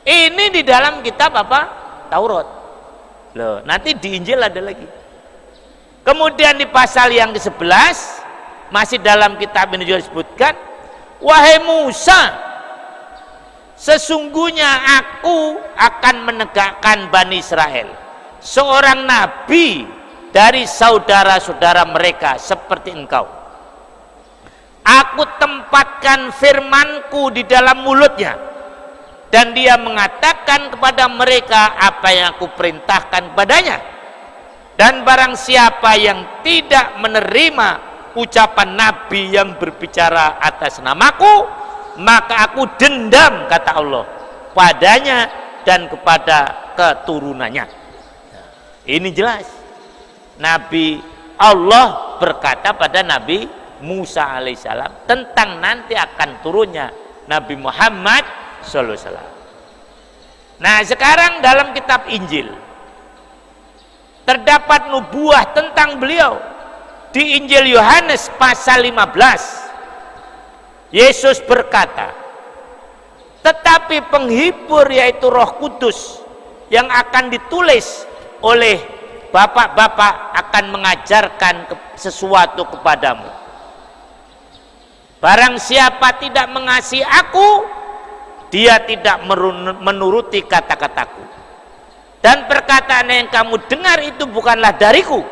Ini di dalam kitab apa? Taurat. Loh, nanti di Injil ada lagi. Kemudian di pasal yang ke-11 masih dalam kitab ini juga disebutkan, wahai Musa, sesungguhnya aku akan menegakkan Bani Israel, seorang nabi dari saudara-saudara mereka seperti engkau. Aku tempatkan firmanku di dalam mulutnya, dan dia mengatakan kepada mereka apa yang aku perintahkan kepadanya. Dan barang siapa yang tidak menerima ucapan nabi yang berbicara atas namaku, maka aku dendam, kata Allah, padanya dan kepada keturunannya. Ini jelas. Nabi Allah berkata pada Nabi Musa alaihissalam tentang nanti akan turunnya Nabi Muhammad sallallahu alaihi wasallam. Nah, sekarang dalam kitab Injil terdapat nubuah tentang beliau. Di Injil Yohanes pasal 15, Yesus berkata, tetapi penghibur yaitu Roh Kudus yang akan ditulis oleh bapak-bapak akan mengajarkan sesuatu kepadamu. Barang siapa tidak mengasihi aku, dia tidak menuruti kata-kataku. Dan perkataan yang kamu dengar itu bukanlah dariku,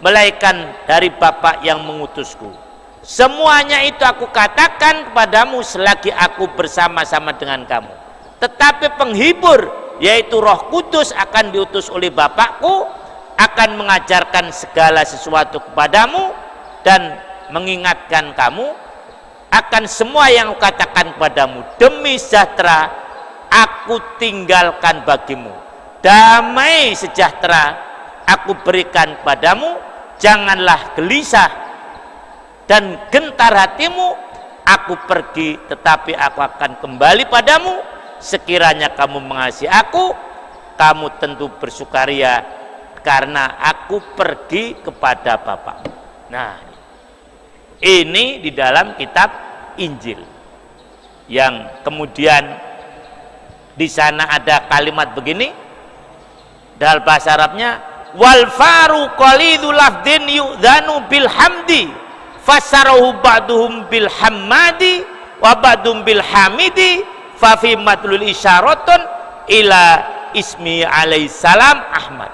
melainkan dari Bapa yang mengutusku. Semuanya itu aku katakan kepadamu selagi aku bersama-sama dengan kamu. Tetapi penghibur, yaitu Roh Kudus, akan diutus oleh Bapakku, akan mengajarkan segala sesuatu kepadamu dan mengingatkan kamu akan semua yang aku katakan padamu. Demi sejahtera aku tinggalkan bagimu, damai sejahtera aku berikan padamu. Janganlah gelisah dan gentar hatimu. Aku pergi, tetapi aku akan kembali padamu. Sekiranya kamu mengasihi aku, kamu tentu bersukaria karena aku pergi kepada Bapa. Nah, ini di dalam kitab Injil, yang kemudian di sana ada kalimat begini dalam bahasa Arabnya, wal faru qalidu lafdin yu'dhanu bil hamdi fasarahu ba'duhum bil hamadi wa ba'dum bil hamidi fa fi matlul isyaratun ila ismi alaihissalam Ahmad.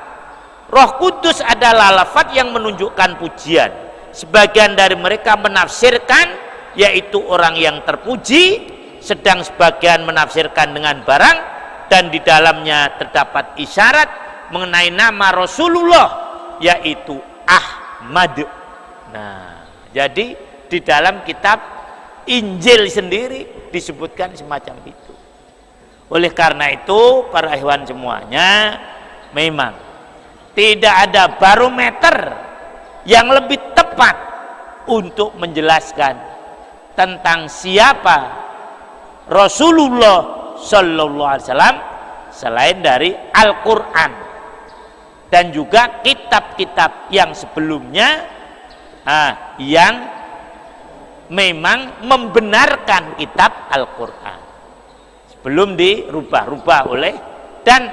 Roh Kudus adalah lafaz yang menunjukkan pujian. Sebagian dari mereka menafsirkan yaitu orang yang terpuji, sedang sebagian menafsirkan dengan barang, dan di dalamnya terdapat isyarat mengenai nama Rasulullah yaitu Ahmad. Nah, jadi di dalam kitab Injil sendiri disebutkan semacam itu. Oleh karena itu para ikhwan semuanya, memang tidak ada barometer yang lebih tepat untuk menjelaskan tentang siapa Rasulullah Sallallahu Alaihi Wasallam selain dari Al-Quran dan juga kitab-kitab yang sebelumnya yang memang membenarkan kitab Al-Quran sebelum dirubah-rubah oleh, dan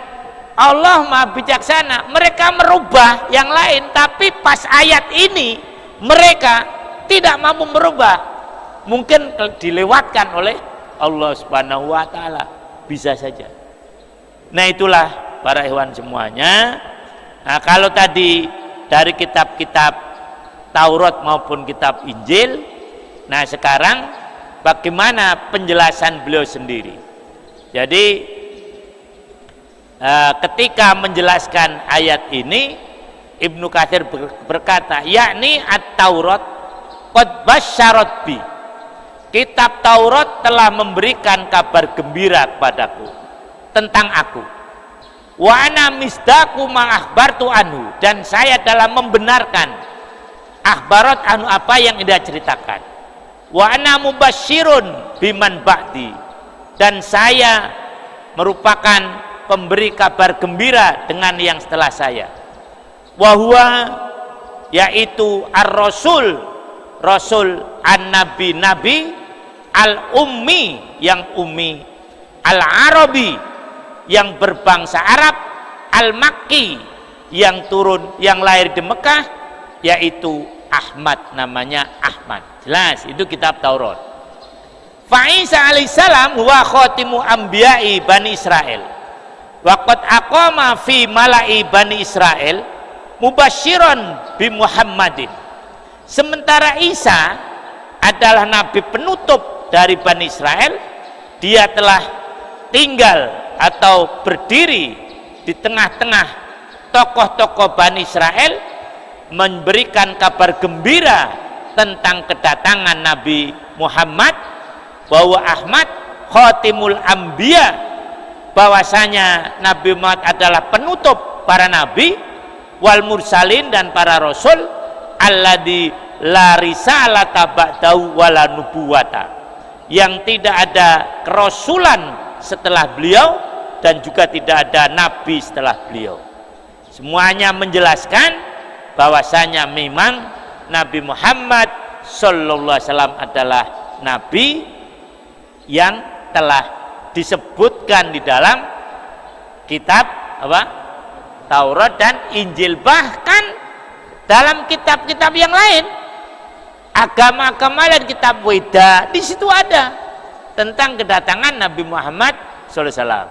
Allah Maha Bijaksana, mereka merubah yang lain, tapi pas ayat ini mereka tidak mampu merubah, mungkin dilewatkan oleh Allah Subhanahu wa Ta'ala, bisa saja. Nah, itulah para ikhwan semuanya. Nah, kalau tadi dari kitab-kitab Taurat maupun kitab Injil, nah sekarang bagaimana penjelasan beliau sendiri. Jadi ketika menjelaskan ayat ini, Ibnu Katsir berkata, yakni at-Taurat qad basyarat bi, kitab Taurat telah memberikan kabar gembira kepadaku tentang aku. Wa ana misdaqu ma akhbartu anhu, dan saya dalam membenarkan akhbarat anu apa yang dia ceritakan. Wa ana mubasyirun biman ba'di, dan saya merupakan pemberi kabar gembira dengan yang setelah saya. Wa huwa, yaitu ar-rasul, rasul an-nabi, nabi, al-ummi, yang ummi, al-arabi, yang berbangsa Arab, al-makki, yang turun, yang lahir di Mekah, yaitu Ahmad, namanya Ahmad. Jelas, itu kitab Taurat. Fa Isa alaihissalam huwa khatimu anbiya'i Bani Israel. Waqad aqama fi mala'i Bani Israel mubasyiran bi Muhammadin. Sementara Isa adalah nabi penutup dari Bani Israel, dia telah tinggal atau berdiri di tengah-tengah tokoh-tokoh Bani Israel, memberikan kabar gembira tentang kedatangan Nabi Muhammad, bahwa Ahmad khatimul anbiya, bahwasanya Nabi Muhammad adalah penutup para nabi, wal mursalin, dan para rasul, alladzi la risalata ba'dahu wala nubuwata, yang tidak ada kerasulan setelah beliau dan juga tidak ada nabi setelah beliau. Semuanya menjelaskan bahwasanya memang Nabi Muhammad Sallallahu Alaihi Wasallam adalah nabi yang telah disebutkan di dalam kitab apa? Taurat dan Injil, bahkan dalam kitab-kitab yang lain, agama-agama dan kitab Weda, di situ ada tentang kedatangan Nabi Muhammad Sallallahu Alaihi Wasallam.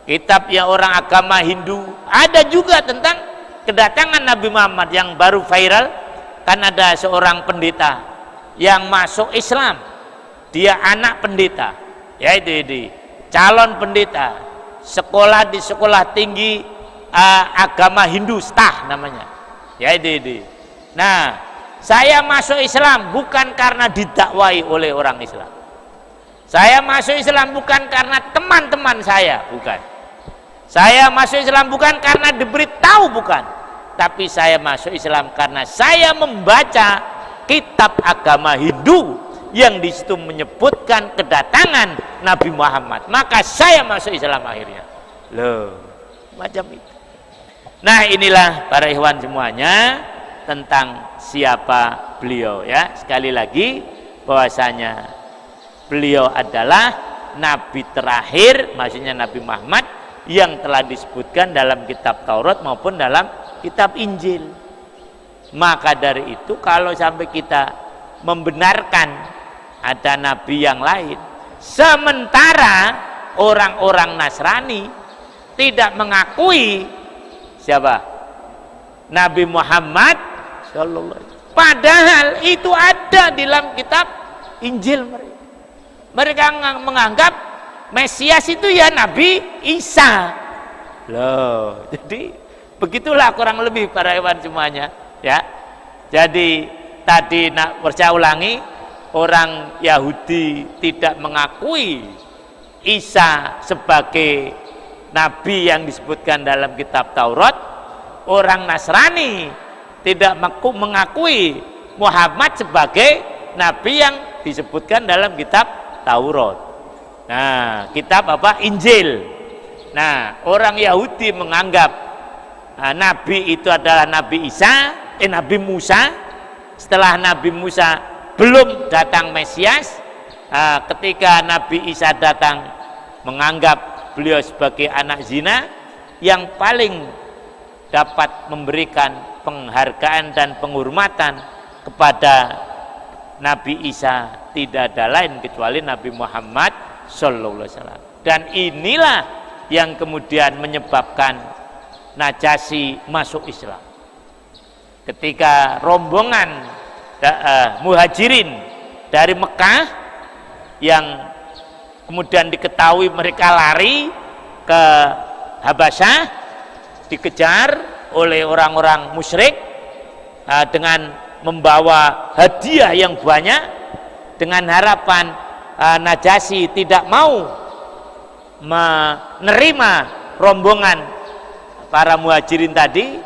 Kitab yang orang agama Hindu ada juga tentang kedatangan Nabi Muhammad. Yang baru viral kan ada seorang pendeta yang masuk Islam, dia anak pendeta, yaitu calon pendeta, sekolah di sekolah tinggi agama Hindu, stah namanya, yaitu. Nah, Saya masuk Islam bukan karena didakwai oleh orang Islam. Saya masuk Islam bukan karena teman-teman saya, bukan. Saya masuk Islam bukan karena diberitahu, bukan. Tapi saya masuk Islam karena saya membaca kitab agama Hindu yang di situ menyebutkan kedatangan Nabi Muhammad. Maka saya masuk Islam akhirnya. Loh, macam itu. Nah, inilah para ikhwan semuanya tentang siapa beliau ya. Sekali lagi bahwasanya beliau adalah nabi terakhir, maksudnya Nabi Muhammad yang telah disebutkan dalam kitab Taurat maupun dalam kitab Injil. Maka dari itu kalau sampai kita membenarkan ada nabi yang lain, sementara orang-orang Nasrani tidak mengakui siapa? Nabi Muhammad sallallahu alaihi wasallam. Padahal itu ada di dalam kitab Injil mereka. Mereka menganggap Mesias itu ya Nabi Isa. Loh, jadi begitulah kurang lebih para hewan semuanya ya. Jadi tadi saya ulangi, orang Yahudi tidak mengakui Isa sebagai nabi yang disebutkan dalam kitab Taurat. Orang Nasrani tidak mengakui Muhammad sebagai nabi yang disebutkan dalam kitab Taurat. Nah, kitab apa? Injil. Nah, orang Yahudi menganggap nabi itu adalah Nabi Isa, Nabi Musa. Setelah Nabi Musa belum datang Mesias, ketika Nabi Isa datang menganggap beliau sebagai anak zina. Yang paling dapat memberikan penghargaan dan penghormatan kepada Nabi Isa tidak ada lain kecuali Nabi Muhammad sallallahu alaihi wasallam. Dan inilah yang kemudian menyebabkan Najasyi masuk Islam. Ketika rombongan muhajirin dari Mekah yang kemudian diketahui mereka lari ke Habasyah, dikejar oleh orang-orang musyrik dengan membawa hadiah yang banyak dengan harapan Najasyi tidak mau menerima rombongan para muhajirin tadi,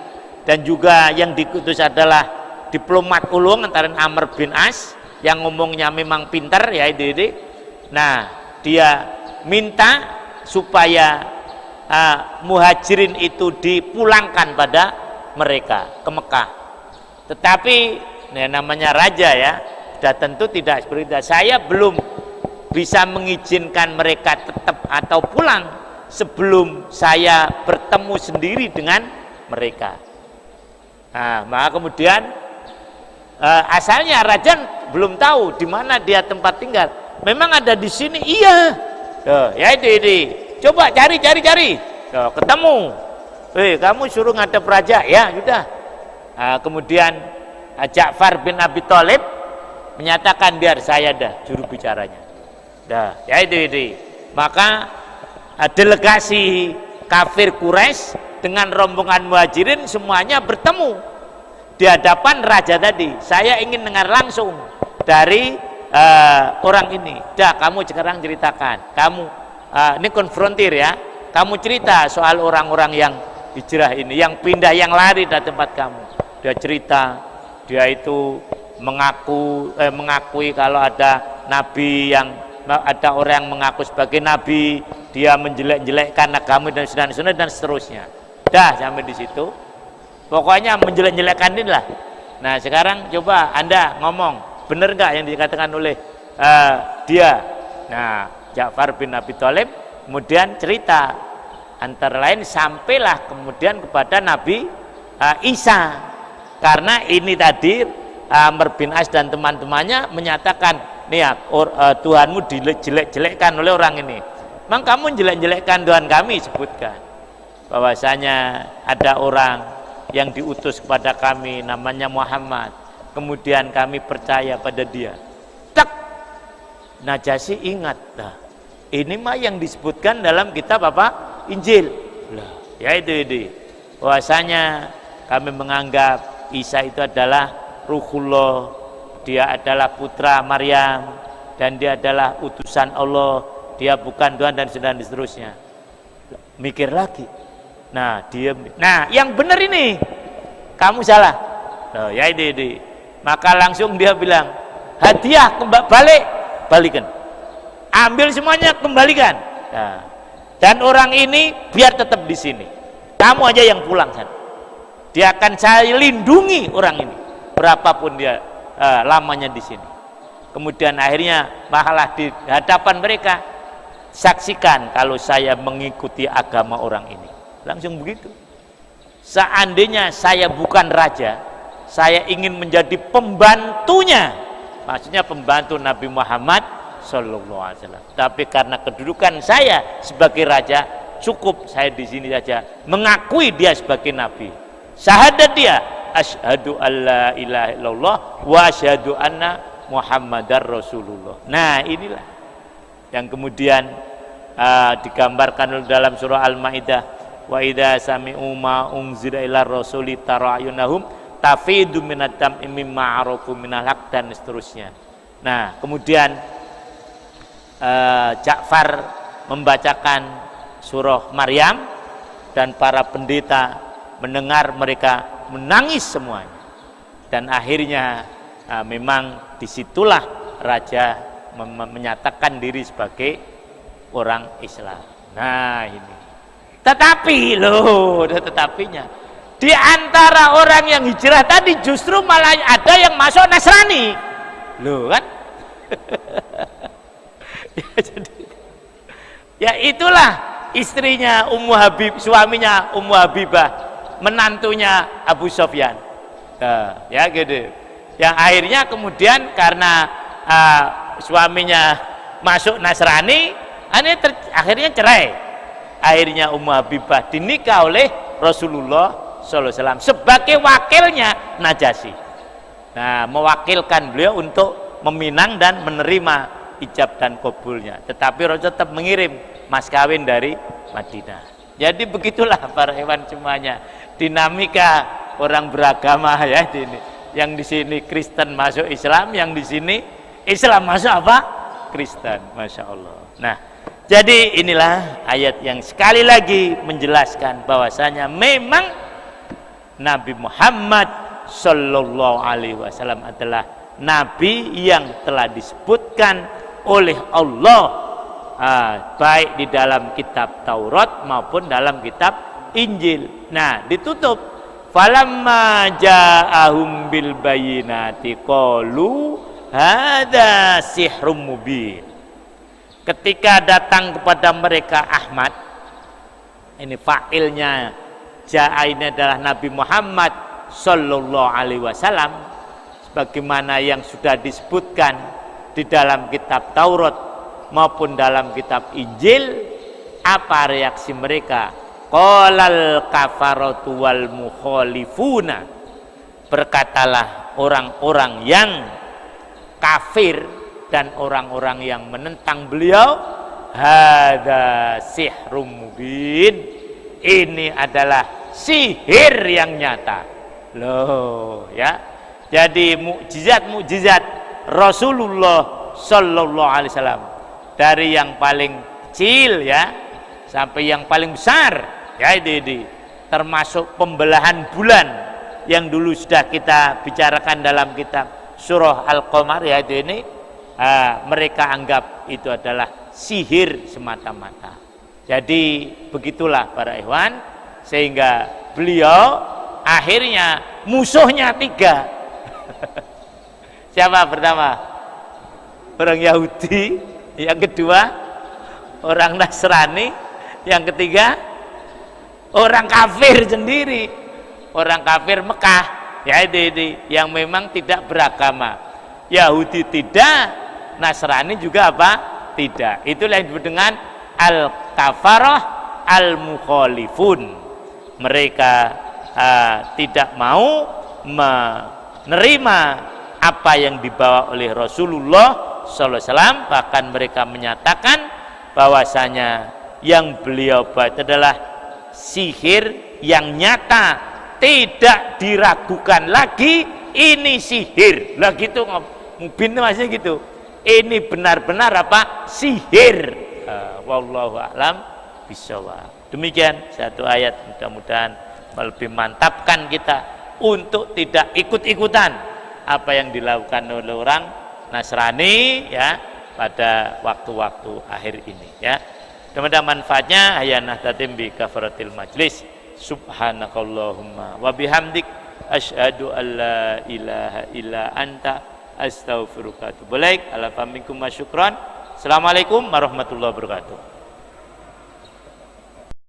dan juga yang diutus adalah diplomat ulung antara Amr bin As yang ngomongnya memang pintar ya itu. Nah, dia minta supaya muhajirin itu dipulangkan pada mereka ke Mekah. Tetapi ya, namanya raja ya, sudah tentu tidak seperti itu. Saya belum bisa mengizinkan mereka tetap atau pulang sebelum saya bertemu sendiri dengan mereka. Nah, maka kemudian asalnya raja belum tahu di mana dia tempat tinggal. Memang ada di sini, iya. Ya itu. Coba cari. Ketemu. Kamu suruh ngadep raja, ya sudah. Kemudian Ja'far bin Abi Thalib menyatakan biar saya dah juru bicaranya. Dah, ya itu. Maka delegasi kafir Quraisy dengan rombongan muhajirin semuanya bertemu di hadapan raja tadi. Saya ingin dengar langsung dari orang ini. Dah, kamu sekarang ceritakan. Kamu ini konfrontir ya. Kamu cerita soal orang-orang yang hijrah ini, yang pindah, yang lari dari tempat kamu. Dia cerita, dia itu mengakui kalau ada nabi ada orang yang mengaku sebagai nabi, dia menjelek-jelekkan agama dan seterusnya. Dah sampai di situ. Pokoknya menjelek-jelekkan inilah. Nah, sekarang coba Anda ngomong, benar nggak yang dikatakan oleh dia? Nah, Ja'far bin Abi Thalib kemudian cerita, antara lain sampailah kemudian kepada Nabi Isa, karena ini tadi Amr bin As dan teman-temannya menyatakan, nih ya, Tuhanmu dijelek-jelekkan oleh orang ini. Memang kamu jelek-jelekkan Tuhan kami, sebutkan bahwasanya ada orang yang diutus kepada kami namanya Muhammad, kemudian kami percaya pada dia. Tak, Najasyi ingat, nah, ini mah yang disebutkan dalam kitab apa? Injil. Lah, ya itu. Bahwasanya kami menganggap Isa itu adalah Ruhullah, dia adalah putra Maryam, dan dia adalah utusan Allah, dia bukan Tuhan, dan seterusnya. Mikir lagi. Nah, yang benar ini, kamu salah. Oh, ya ini. Maka langsung dia bilang, hadiah balikan. Ambil semuanya, kembalikan. Nah, dan orang ini biar tetap di sini. Kamu aja yang pulang sana. Dia akan saya lindungi orang ini, berapapun dia lamanya di sini. Kemudian akhirnya malah di hadapan mereka, saksikan kalau saya mengikuti agama orang ini. Langsung begitu. Seandainya saya bukan raja, saya ingin menjadi pembantunya. Maksudnya pembantu Nabi Muhammad Sallallahu Alaihi Wasallam. Tapi karena kedudukan saya sebagai raja, cukup saya di sini saja mengakui dia sebagai nabi. Syahadat dia, asyhadu alla ilaha illallah wa asyhadu anna Muhammadar Rasulullah. Nah, inilah yang kemudian digambarkan dalam surah Al-Maidah, wa idza sami'u ma unzila ila rasuli tarayunahum tafidu minad dam'i mimma arafu minal haq, dan seterusnya. Nah, kemudian Ja'far membacakan surah Maryam, dan para pendeta mendengar, mereka menangis semuanya. Dan akhirnya memang disitulah raja menyatakan diri sebagai orang Islam. Nah, ini. Tetapi loh, ada tetapinya. Di antara orang yang hijrah tadi justru malah ada yang masuk Nasrani. Loh kan? Ya itulah istrinya Ummu Habib, suaminya Ummu Habibah, menantunya Abu Sofyan. Nah, ya gitu. Yang akhirnya kemudian karena suaminya masuk Nasrani, akhirnya cerai. Akhirnya Ummu Habibah dinikah oleh Rasulullah SAW sebagai wakilnya Najasyi. Nah, mewakilkan beliau untuk meminang dan menerima ijab dan kabulnya. Tetapi Rasul tetap mengirim mas kawin dari Madinah. Jadi begitulah para hewan semuanya. Dinamika orang beragama ya di sini. Yang di sini Kristen masuk Islam, yang di sini Islam masuk apa? Kristen. Masya Allah. Nah, jadi inilah ayat yang sekali lagi menjelaskan bahwasanya memang Nabi Muhammad Sallallahu Alaihi Wasallam adalah Nabi yang telah disebutkan oleh Allah, baik di dalam kitab Taurat maupun dalam kitab Injil. Nah, ditutup falamma ja'ahum bil bayyinati qalu hadza sihrum mubin. Ketika datang kepada mereka Ahmad, ini fa'ilnya ja'a ini adalah Nabi Muhammad Sallallahu Alaihi Wasallam, sebagaimana yang sudah disebutkan di dalam kitab Taurat maupun dalam kitab Injil. Apa reaksi mereka? Qalal kafaratu wal mukhalifuna, berkatalah orang-orang yang kafir dan orang-orang yang menentang beliau, hadza sihrum mubin, ini adalah sihir yang nyata. Loh ya, jadi mukjizat Rasulullah Sallallahu Alaihi Wasallam, dari yang paling kecil ya sampai yang paling besar ya, ini termasuk pembelahan bulan yang dulu sudah kita bicarakan dalam kitab surah Al-Qamar ya, ini mereka anggap itu adalah sihir semata-mata. Jadi begitulah para ikhwan, sehingga beliau akhirnya musuhnya 3. Siapa pertama? Orang Yahudi, yang kedua orang Nasrani, yang ketiga orang kafir sendiri, orang kafir Mekah ya, ini yang memang tidak beragama. Yahudi tidak, Nasrani juga apa? Tidak. Itulah yang disebut dengan al-kafarah al-mukhalifun. Mereka tidak mau menerima apa yang dibawa oleh Rasulullah SAW, bahkan mereka menyatakan bahwasanya yang beliau buat adalah sihir yang nyata, tidak diragukan lagi, ini sihir. Lah gitu mungkin masih gitu. Ini benar-benar apa? Sihir. Wallahu a'lam bishawab. Demikian satu ayat, mudah-mudahan lebih mantapkan kita untuk tidak ikut-ikutan apa yang dilakukan oleh orang Nasrani ya pada waktu-waktu akhir ini ya. Mudah-mudahan manfaatnya. Hayanah tatim bi kafaratil majlis. Subhanakallahumma wa bihamdik asyhadu an la ilaha illa anta astaghfiruka wa atubu ilaik. Ala faminkum wa syukran. Assalamualaikum warahmatullahi wabarakatuh.